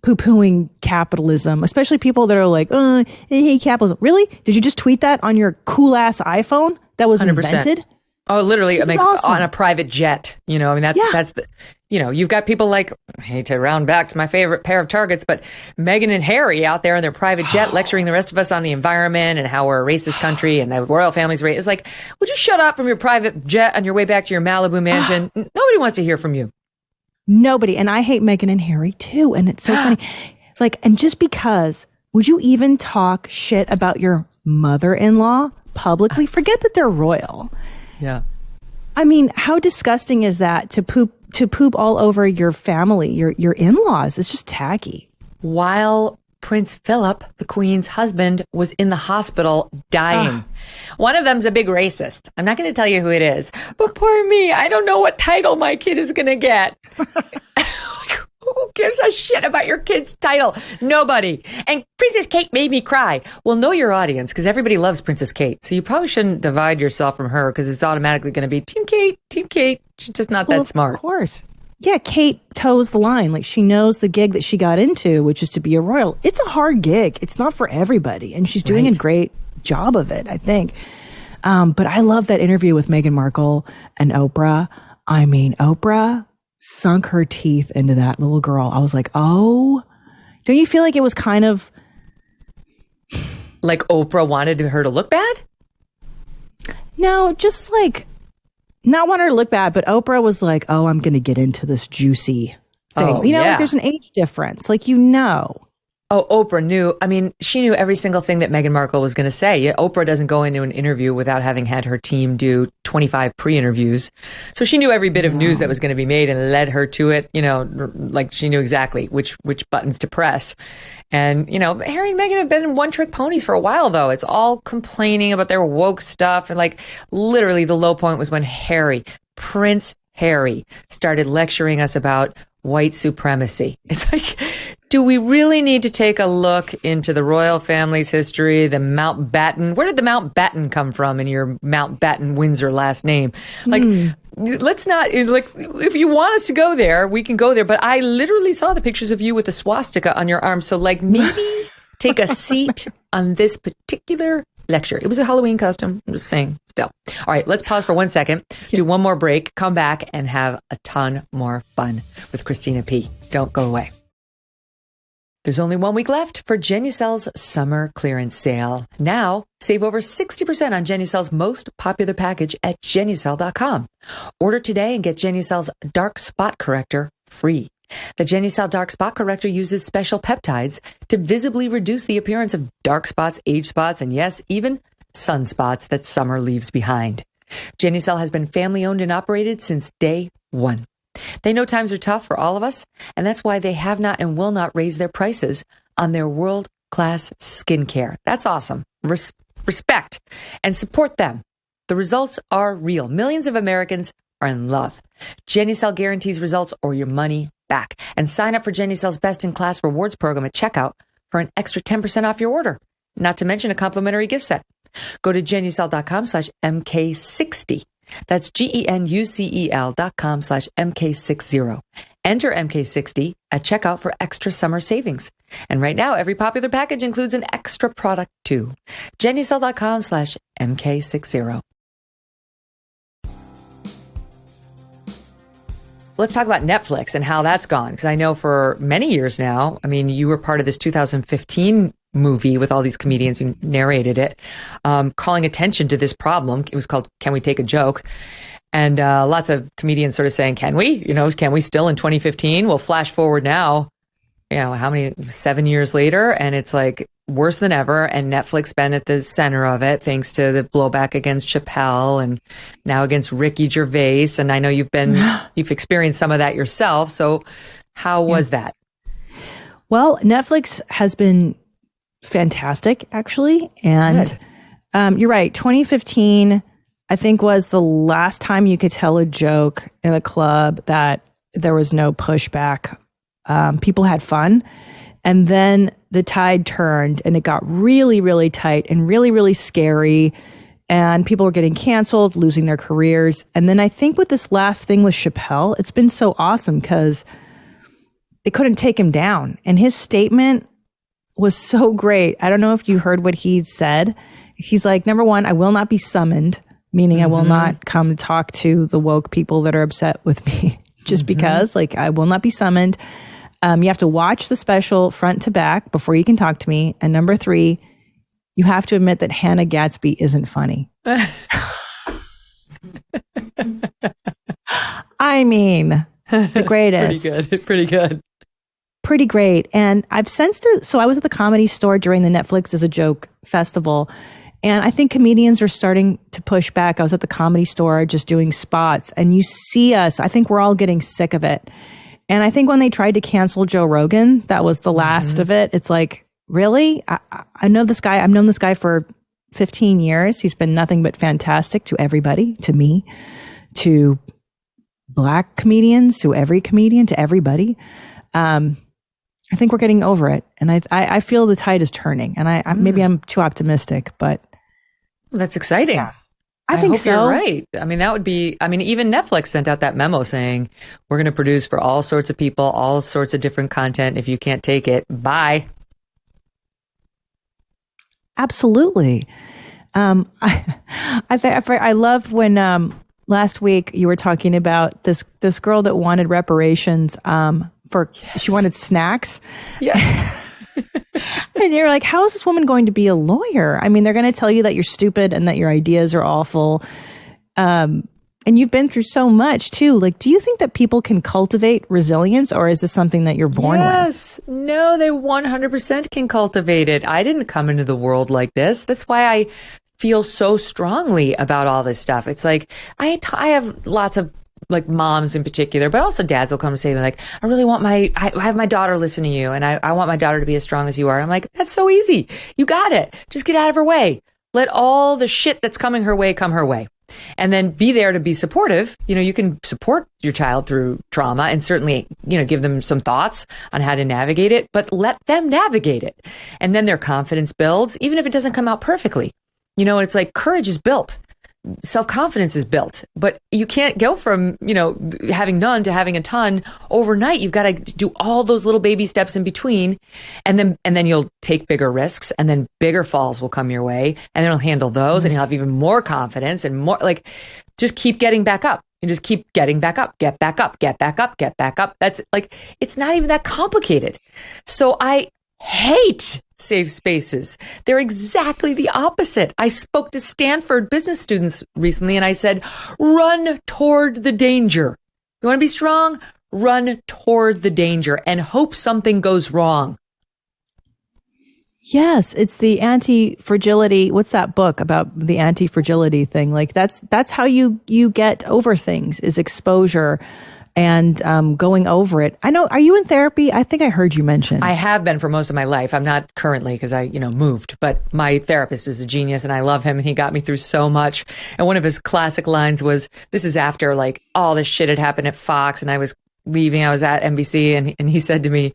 poo-pooing capitalism, especially people that are like, oh, I hate capitalism. Really? Did you just tweet that on your cool ass iPhone that was 100%. Invented? Oh, literally, awesome. On a private jet. You know, I mean, that's the, you know, you've got people like, I hate to round back to my favorite pair of targets, but Megyn and Harry out there in their private jet lecturing the rest of us on the environment and how we're a racist country and the royal family's racist. It's like, would you shut up from your private jet on your way back to your Malibu mansion? Nobody wants to hear from you. Nobody. And I hate Megyn and Harry too. And it's so funny. Like, and just because, would you even talk shit about your mother-in-law publicly? Forget that they're royal. Yeah. I mean, how disgusting is that to poop all over your family, your in-laws? It's just tacky. While Prince Philip, the Queen's husband, was in the hospital dying. One of them's a big racist. I'm not going to tell you who it is, but poor me, I don't know what title my kid is going to get. Who gives a shit about your kid's title? Nobody. And Princess Kate made me cry. Well, know your audience, because everybody loves Princess Kate. So you probably shouldn't divide yourself from her, because it's automatically going to be Team Kate, Team Kate. She's just not that smart. Of course. Yeah, Kate toes the line. Like, she knows the gig that she got into, which is to be a royal. It's a hard gig. It's not for everybody. And she's doing a great job of it, I think. But I love that interview with Meghan Markle and Oprah. I mean, Oprah sunk her teeth into that little girl. I was like, oh, don't you feel like it was kind of like Oprah wanted her to look bad? No, just like not want her to look bad, but Oprah was like, oh, I'm going to get into this juicy thing. Oh, you know, like there's an age difference. Like, you know. Oh, Oprah knew. I mean, she knew every single thing that Meghan Markle was going to say. Yeah, Oprah doesn't go into an interview without having had her team do 25 pre-interviews. So she knew every bit of news that was going to be made and led her to it. You know, like she knew exactly which buttons to press. And, you know, Harry and Meghan have been one-trick ponies for a while, though. It's all complaining about their woke stuff. And like literally the low point was when Prince Harry, started lecturing us about white supremacy. It's like, do we really need to take a look into the royal family's history, the Mountbatten? Where did the Mountbatten come from in your Mountbatten Windsor last name? Like, let's not, like, if you want us to go there, we can go there. But I literally saw the pictures of you with the swastika on your arm. So, like, maybe take a seat on this particular lecture. It was a Halloween costume. I'm just saying, still. All right, let's pause for 1 second, do one more break, come back, and have a ton more fun with Christina P. Don't go away. There's only 1 week left for Genucel's summer clearance sale. Now, save over 60% on Genucel's most popular package at Genucel.com. Order today and get Genucel's Dark Spot Corrector free. The Genucel Dark Spot Corrector uses special peptides to visibly reduce the appearance of dark spots, age spots, and yes, even sunspots that summer leaves behind. Genucel has been family-owned and operated since day one. They know times are tough for all of us, and that's why they have not and will not raise their prices on their world-class skincare. That's awesome. Respect and support them. The results are real. Millions of Americans are in love. Genucel guarantees results or your money back. And sign up for Genucel's best-in-class rewards program at checkout for an extra 10% off your order, not to mention a complimentary gift set. Go to Genucel.com/MK60. That's GENUCEL.com/MK60. Enter MK60 at checkout for extra summer savings. And right now, every popular package includes an extra product too. Genucel.com/MK60. Let's talk about Netflix and how that's gone. Because I know for many years now, I mean, you were part of this 2015 movie with all these comedians who narrated it, calling attention to this problem. It was called Can We Take a Joke? And lots of comedians sort of saying, can we? You know, can we still in 2015? Well, flash forward now, you know, how many, 7 years later? And it's like, worse than ever, and Netflix been at the center of it, thanks to the blowback against Chappelle and now against Ricky Gervais. And I know you've experienced some of that yourself. So how was that? Well, Netflix has been fantastic, actually. And you're right. 2015, I think, was the last time you could tell a joke in a club that there was no pushback. People had fun. And then the tide turned and it got really, really tight and really, really scary. And people were getting canceled, losing their careers. And then I think with this last thing with Chappelle, it's been so awesome because they couldn't take him down. And his statement was so great. I don't know if you heard what he said. He's like, number one, I will not be summoned, meaning I will not come talk to the woke people that are upset with me just because, like, I will not be summoned. You have to watch the special front to back before you can talk to me. And number three, you have to admit that Hannah Gadsby isn't funny. I mean, the greatest. Pretty good. Pretty great. And I've sensed it. So I was at the Comedy Store during the Netflix as a Joke festival. And I think comedians are starting to push back. I was at the Comedy Store just doing spots. And you see us, I think we're all getting sick of it. And I think when they tried to cancel Joe Rogan, that was the last of it. It's like, really? I know this guy. I've known this guy for 15 years. He's been nothing but fantastic to everybody, to me, to Black comedians, to every comedian, to everybody. I think we're getting over it. And I feel the tide is turning. And maybe I'm too optimistic, but. Well, that's exciting. Yeah. I think hope so. You're right. I mean, that would be, even Netflix sent out that memo saying, we're going to produce for all sorts of people, all sorts of different content. If you can't take it, bye. Absolutely. I love when last week you were talking about this girl that wanted reparations she wanted snacks. Yes. And you're like, how is this woman going to be a lawyer? I mean, they're going to tell you that you're stupid and that your ideas are awful. And you've been through so much too. Like, do you think that people can cultivate resilience, or is this something that you're born with? Yes. No, they 100% can cultivate it. I didn't come into the world like this. That's why I feel so strongly about all this stuff. It's like, I have lots of like moms in particular, but also dads will come and say, like, I really want I have my daughter listen to you, and I want my daughter to be as strong as you are. I'm like, that's so easy. You got it. Just get out of her way. Let all the shit that's coming her way come her way. And then be there to be supportive. You can support your child through trauma and certainly, give them some thoughts on how to navigate it, but let them navigate it. And then their confidence builds, even if it doesn't come out perfectly. It's like courage is built. Self-confidence is built, but you can't go from, having none to having a ton overnight. You've got to do all those little baby steps in between, and then you'll take bigger risks, and then bigger falls will come your way, and then you'll handle those, and you'll have even more confidence and more, like, just keep getting back up and just keep getting back up, get back up, get back up, get back up. That's like, it's not even that complicated. So I hate safe spaces. They're exactly the opposite. I spoke to Stanford business students recently and I said, run toward the danger. You want to be strong? Run toward the danger and hope something goes wrong. Yes, it's the anti-fragility. What's that book about the anti-fragility thing? Like that's how you get over things, is exposure and going over it. I know. Are you in therapy? I think I heard you mention. I have been for most of my life. I'm not currently because I, moved, but my therapist is a genius and I love him and he got me through so much. And one of his classic lines was, this is after like all this shit had happened at Fox and I was leaving. I was at NBC and he said to me,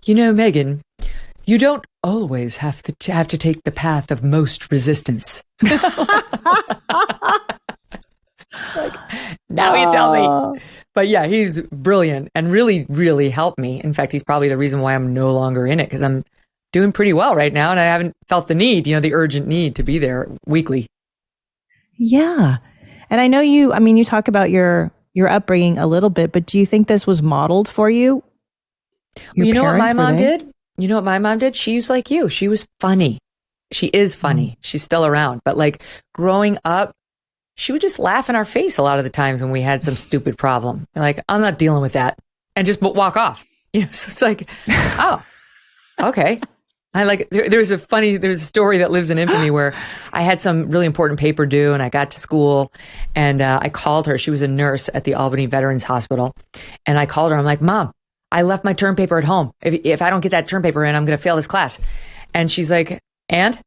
Megyn, you don't always have to take the path of most resistance. Like, now you tell me. But yeah, he's brilliant and really, really helped me. In fact, he's probably the reason why I'm no longer in it, because I'm doing pretty well right now and I haven't felt the need, the urgent need to be there weekly. Yeah. And I know you talk about your upbringing a little bit, but do you think this was modeled for you? You know what my mom did? You know what my mom did? She's like you. She was funny. She is funny. She's still around. But like growing up, she would just laugh in our face a lot of the times when we had some stupid problem. Like, I'm not dealing with that. And just walk off. So it's like, oh, okay. There's a story that lives in infamy where I had some really important paper due and I got to school and I called her. She was a nurse at the Albany Veterans Hospital. And I called her. I'm like, Mom, I left my term paper at home. If I don't get that term paper in, I'm going to fail this class. And she's like, and?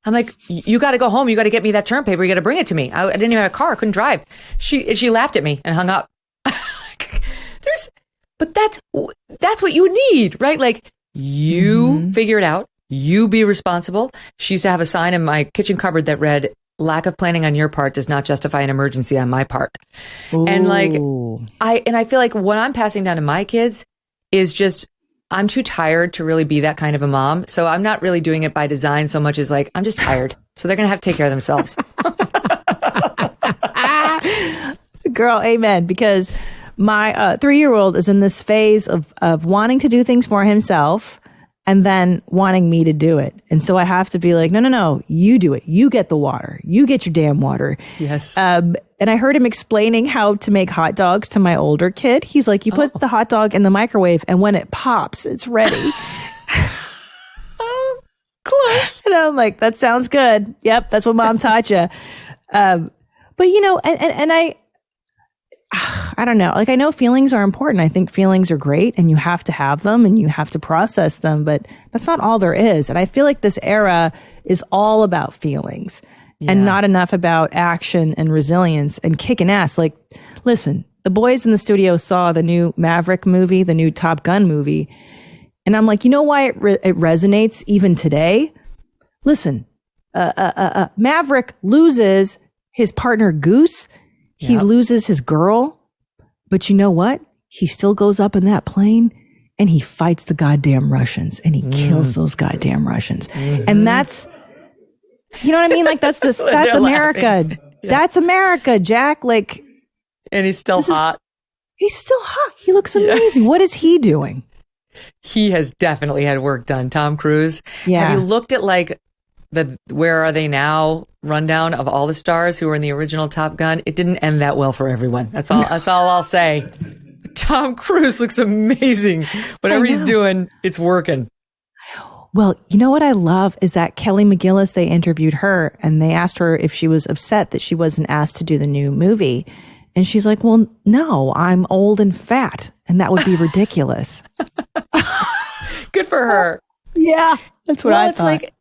I'm like, you got to go home. You got to get me that term paper. You got to bring it to me. I didn't even have a car. I couldn't drive. She laughed at me and hung up. But that's what you need, right? Like, you figure it out. You be responsible. She used to have a sign in my kitchen cupboard that read, lack of planning on your part does not justify an emergency on my part. Ooh. And I feel like what I'm passing down to my kids is just, I'm too tired to really be that kind of a mom. So I'm not really doing it by design so much as like, I'm just tired. So they're going to have to take care of themselves. Girl, amen. Because my 3-year-old is in this phase of wanting to do things for himself and then wanting me to do it. And so I have to be like, no, you do it. You get the water. You get your damn water. Yes. And I heard him explaining how to make hot dogs to my older kid. He's like, you put the hot dog in the microwave and when it pops, it's ready. Oh, close. And I'm like, that sounds good. Yep, that's what Mom taught you. But and I don't know. Like, I know feelings are important. I think feelings are great and you have to have them and you have to process them, but that's not all there is. And I feel like this era is all about feelings and not enough about action and resilience and kicking ass. Like, listen, the boys in the studio saw the new Maverick movie, the new Top Gun movie. And I'm like, you know why it resonates even today? Listen, Maverick loses his partner Goose. He loses his girl, but you know what? He still goes up in that plane and he fights the goddamn Russians and he kills those goddamn Russians. And that's, you know what I mean? Like that's America. Yeah. That's America, Jack. Like, and he's still hot. He's still hot. He looks amazing. What is he doing? He has definitely had work done. Tom Cruise. Yeah. Have you looked at like the Where Are They Now rundown of all the stars who were in the original Top Gun? It didn't end that well for everyone. That's all I'll say. Tom Cruise looks amazing. Whatever he's doing, it's working. Well, you know what I love is that Kelly McGillis, they interviewed her and they asked her if she was upset that she wasn't asked to do the new movie. And she's like, well, no, I'm old and fat and that would be ridiculous. Good for her. Yeah, that's what I thought. Well, it's like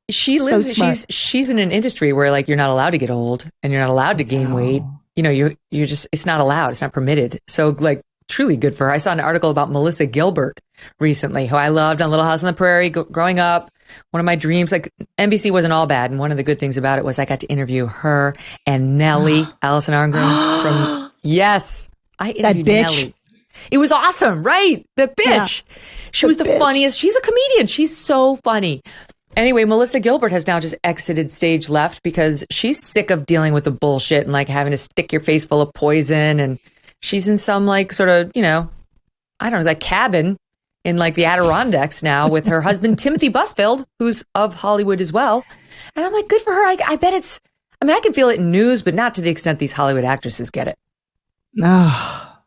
she's in an industry where like you're not allowed to get old and you're not allowed to gain weight. You know, you're just, it's not allowed. It's not permitted. So like truly good for her. I saw an article about Melissa Gilbert recently, who I loved on Little House on the Prairie growing up. One of my dreams, like NBC wasn't all bad. And one of the good things about it was I got to interview her and Nellie, Allison Arngren from, I interviewed Nellie. It was awesome, right? The bitch. Yeah. She was the funniest. She's a comedian. She's so funny. Anyway, Melissa Gilbert has now just exited stage left because she's sick of dealing with the bullshit and like having to stick your face full of poison. And she's in some like sort of, you know, I don't know, that cabin in like the Adirondacks now with her husband, Timothy Busfield, who's of Hollywood as well. And I'm like, good for her. I bet it's, I mean, I can feel it in news, but not to the extent these Hollywood actresses get it. Oh,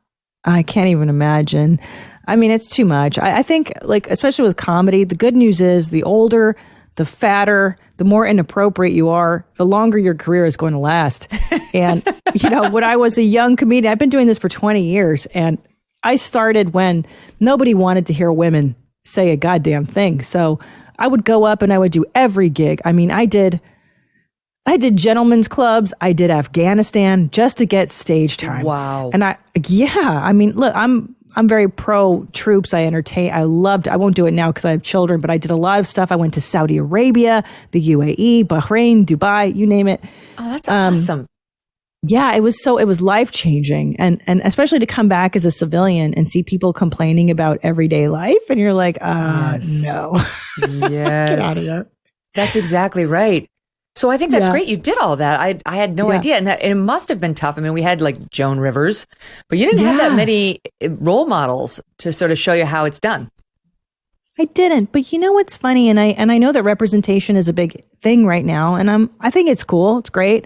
I can't even imagine. I mean, it's too much. I think, like, especially with comedy, the good news is the older, the fatter, the more inappropriate you are, the longer your career is going to last. And, you know, when I was a young comedian, I've been doing this for 20 years, and I started when nobody wanted to hear women say a goddamn thing. So I would go up and I would do every gig. I mean, I did gentlemen's clubs. I did Afghanistan just to get stage time. Wow. And I mean, look, I'm very pro troops. I entertain. I won't do it now because I have children, but I did a lot of stuff. I went to Saudi Arabia, the UAE, Bahrain, Dubai, you name it. Oh, that's awesome. Yeah, it was life changing. And especially to come back as a civilian and see people complaining about everyday life. And you're like, no. Yes. Get out of here. That's exactly right. So I think that's great. You did all that. I had no idea. And it must have been tough. I mean, we had like Joan Rivers, but you didn't have that many role models to sort of show you how it's done. I didn't. But you know what's funny? And I know that representation is a big thing right now. And I think it's cool. It's great.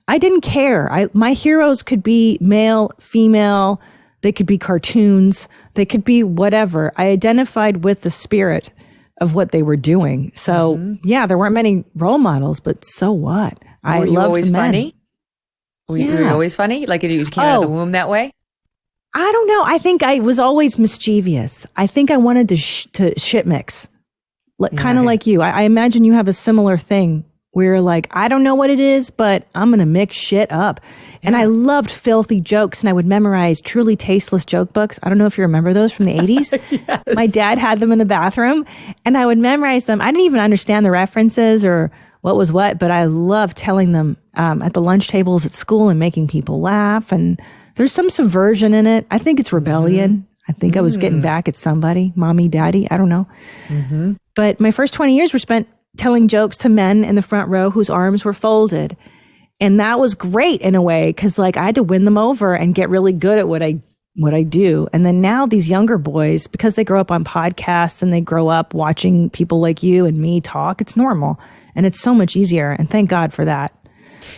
I didn't care. My heroes could be male, female. They could be cartoons. They could be whatever. I identified with the spirit. of what they were doing. So yeah, there weren't many role models, but so what? Were you always funny? Were you always funny? Like you came out of the womb that way? I don't know. I think I was always mischievous. I think I wanted to shit mix, kind of like you. I imagine you have a similar thing where you're like, I don't know what it is, but I'm going to mix shit up. And I loved filthy jokes, and I would memorize truly tasteless joke books. I don't know if you remember those from the 80s. Yes. My dad had them in the bathroom, and I would memorize them. I didn't even understand the references or what was what, but I loved telling them at the lunch tables at school and making people laugh. And there's some subversion in it. I think it's rebellion. I think I was getting back at somebody, mommy, daddy, I don't know. But my first 20 years were spent telling jokes to men in the front row whose arms were folded. And that was great in a way, because like I had to win them over and get really good at what I do. And then now these younger boys, because they grow up on podcasts and they grow up watching people like you and me talk, it's normal. And it's so much easier. And thank God for that.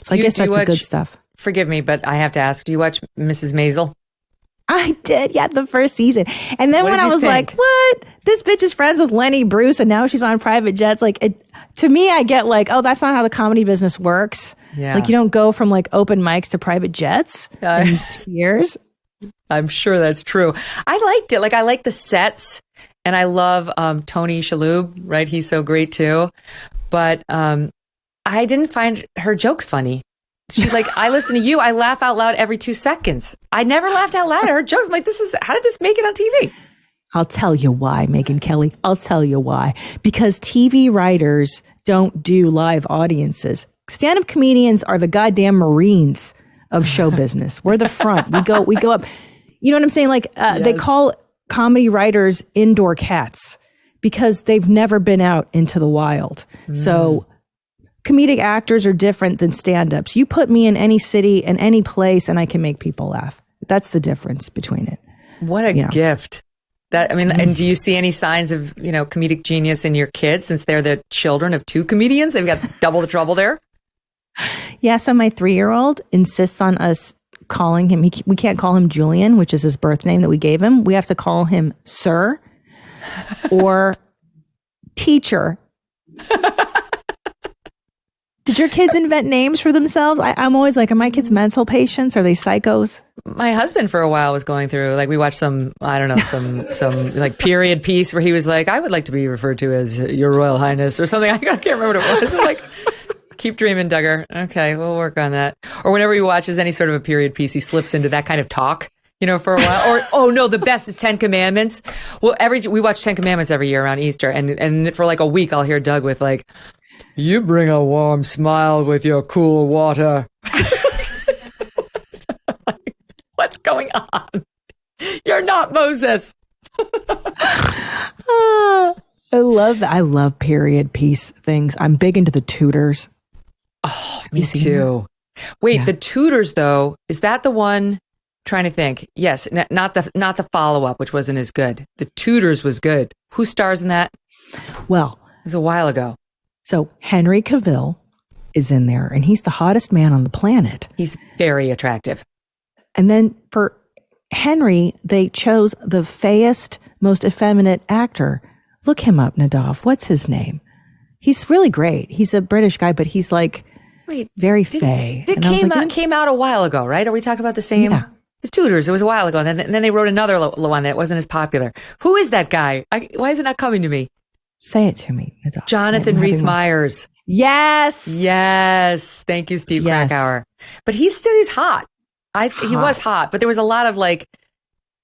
So I guess that's the good stuff. Forgive me, but I have to ask, do you watch Mrs. Maisel? I did, the first season. And then when I was like, what? This bitch is friends with Lenny Bruce and now she's on private jets. Like, to me, I get like, oh, that's not how the comedy business works. Yeah. Like, you don't go from like open mics to private jets in 2 years. I'm sure that's true. I liked it. Like, I like the sets, and I love Tony Shalhoub, right? He's so great too. But I didn't find her jokes funny. She's like, I listen to you, I laugh out loud every 2 seconds. I never laughed out loud at her jokes. I'm like, how did this make it on TV? I'll tell you why, Megyn Kelly. I'll tell you why. Because TV writers don't do live audiences. Stand-up comedians are the goddamn Marines of show business. We're the front. We go up. You know what I'm saying? Like, they call comedy writers indoor cats because they've never been out into the wild. So comedic actors are different than stand-ups. You put me in any city and any place and I can make people laugh. That's the difference between it. What a gift. And do you see any signs of, comedic genius in your kids, since they're the children of 2 comedians? They've got double the trouble there. Yeah, so my 3-year-old insists on us calling him, we can't call him Julian, which is his birth name that we gave him. We have to call him Sir or Teacher. Did your kids invent names for themselves? I'm always like, are my kids mental patients? Are they psychos? My husband for a while was going through, like, we watched some like period piece where he was like, I would like to be referred to as Your Royal Highness or something. I can't remember what it was. I'm like, keep dreaming, Duggar. Okay, we'll work on that. Or whenever he watches any sort of a period piece, he slips into that kind of talk, for a while. Or, oh no, the best is 10 Commandments. Well, we watch 10 Commandments every year around Easter. And for like a week, I'll hear Doug with like, you bring a warm smile with your cool water. What's going on? You're not Moses. I love that. I love period piece things. I'm big into the Tudors. Oh, me too. Wait, The Tudors though, is that the one? Trying to think. Yes, not the follow-up, which wasn't as good. The Tudors was good. Who stars in that? Well, it was a while ago. So Henry Cavill is in there, and he's the hottest man on the planet. He's very attractive. And then for Henry, they chose the fayest, most effeminate actor. Look him up, Nadav. What's his name? He's really great. He's a British guy, but he's like very fey. It came out a while ago, right? Are we talking about the same? Yeah. The Tudors. It was a while ago. And then they wrote another one that wasn't as popular. Who is that guy? Why is it not coming to me? Say it to me, Nadav. Jonathan Rhys-Meyers. Yes. Thank you, Steve Krakauer. But he's hot. He was hot, but there was a lot of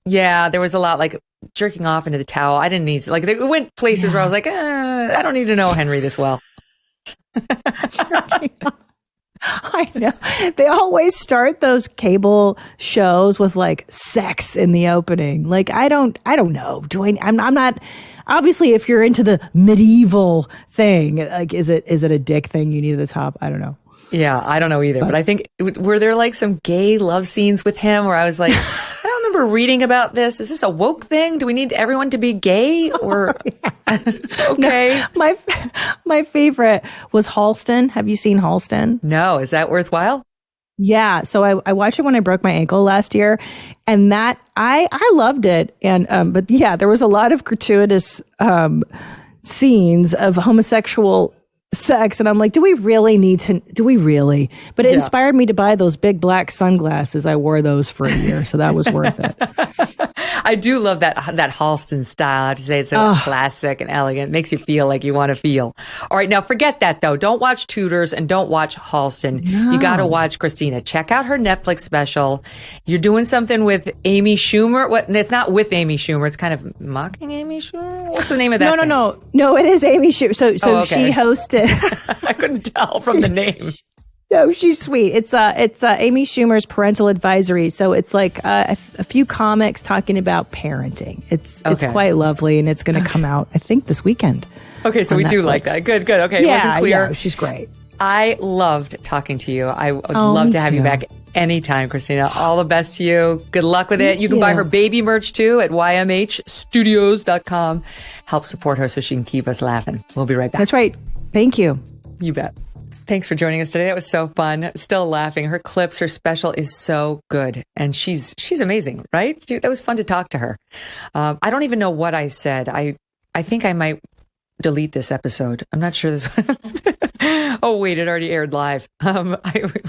there was a lot like jerking off into the towel. I didn't need to, they went places where I was like, I don't need to know Henry this well. I know. They always start those cable shows with like sex in the opening. Like, I don't know. I'm not, obviously if you're into the medieval thing, like, is it a dick thing you need at the top? I don't know. Yeah, I don't know either. But I think, were there like some gay love scenes with him where I was like, I don't remember reading about this. Is this a woke thing? Do we need everyone to be gay? Or okay. No, my favorite was Halston. Have you seen Halston? No. Is that worthwhile? Yeah. So I watched it when I broke my ankle last year, and that I loved it. And but yeah, there was a lot of gratuitous scenes of homosexual sex, and I'm like, do we really? But it inspired me to buy those big black sunglasses. I wore those for a year, so that was worth it. I do love that Halston style. I have to say, it's so classic and elegant. It makes you feel like you want to feel. All right, now forget that though. Don't watch Tudors and don't watch Halston. No. You got to watch Christina. Check out her Netflix special. You're doing something with Amy Schumer. What? It's not with Amy Schumer. It's kind of mocking Amy Schumer. What's the name of that? No. It is Amy Schumer. So okay. She hosted. I couldn't tell from the name. No, she's sweet. It's Amy Schumer's Parental Advisory. So it's like a few comics talking about parenting. It's quite lovely, and it's going to come out, I think, this weekend. Okay, so we Netflix. Do like that. Good. Okay, it wasn't clear. Yeah, she's great. I loved talking to you. I would love to have you back anytime, Christina. All the best to you. Good luck with it. You can buy her baby merch too at ymhstudios.com. Help support her so she can keep us laughing. We'll be right back. That's right. Thank you. You bet. Thanks for joining us today. That was so fun. Still laughing. Her clips, her special is so good. And she's amazing, right? That was fun to talk to her. I don't even know what I said. I think I might delete this episode. I'm not sure this one. Oh, wait, it already aired live.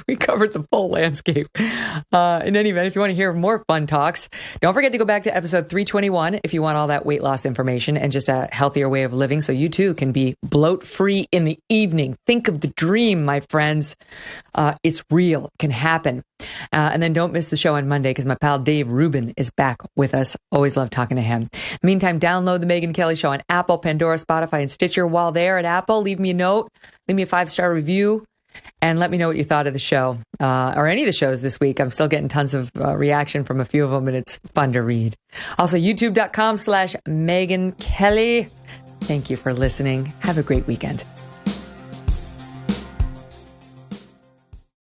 We covered the full landscape. In any event, if you want to hear more fun talks, don't forget to go back to episode 321 if you want all that weight loss information and just a healthier way of living so you too can be bloat-free in the evening. Think of the dream, my friends. It's real. It can happen. And then don't miss the show on Monday because my pal Dave Rubin is back with us. Always love talking to him. Meantime, download the Megyn Kelly Show on Apple, Pandora, Spotify, and Stitcher. While there at Apple, leave me a note, leave me a 5-star review, and let me know what you thought of the show or any of the shows this week. I'm still getting tons of reaction from a few of them, and it's fun to read. Also, youtube.com/Megyn Kelly. Thank you for listening. Have a great weekend.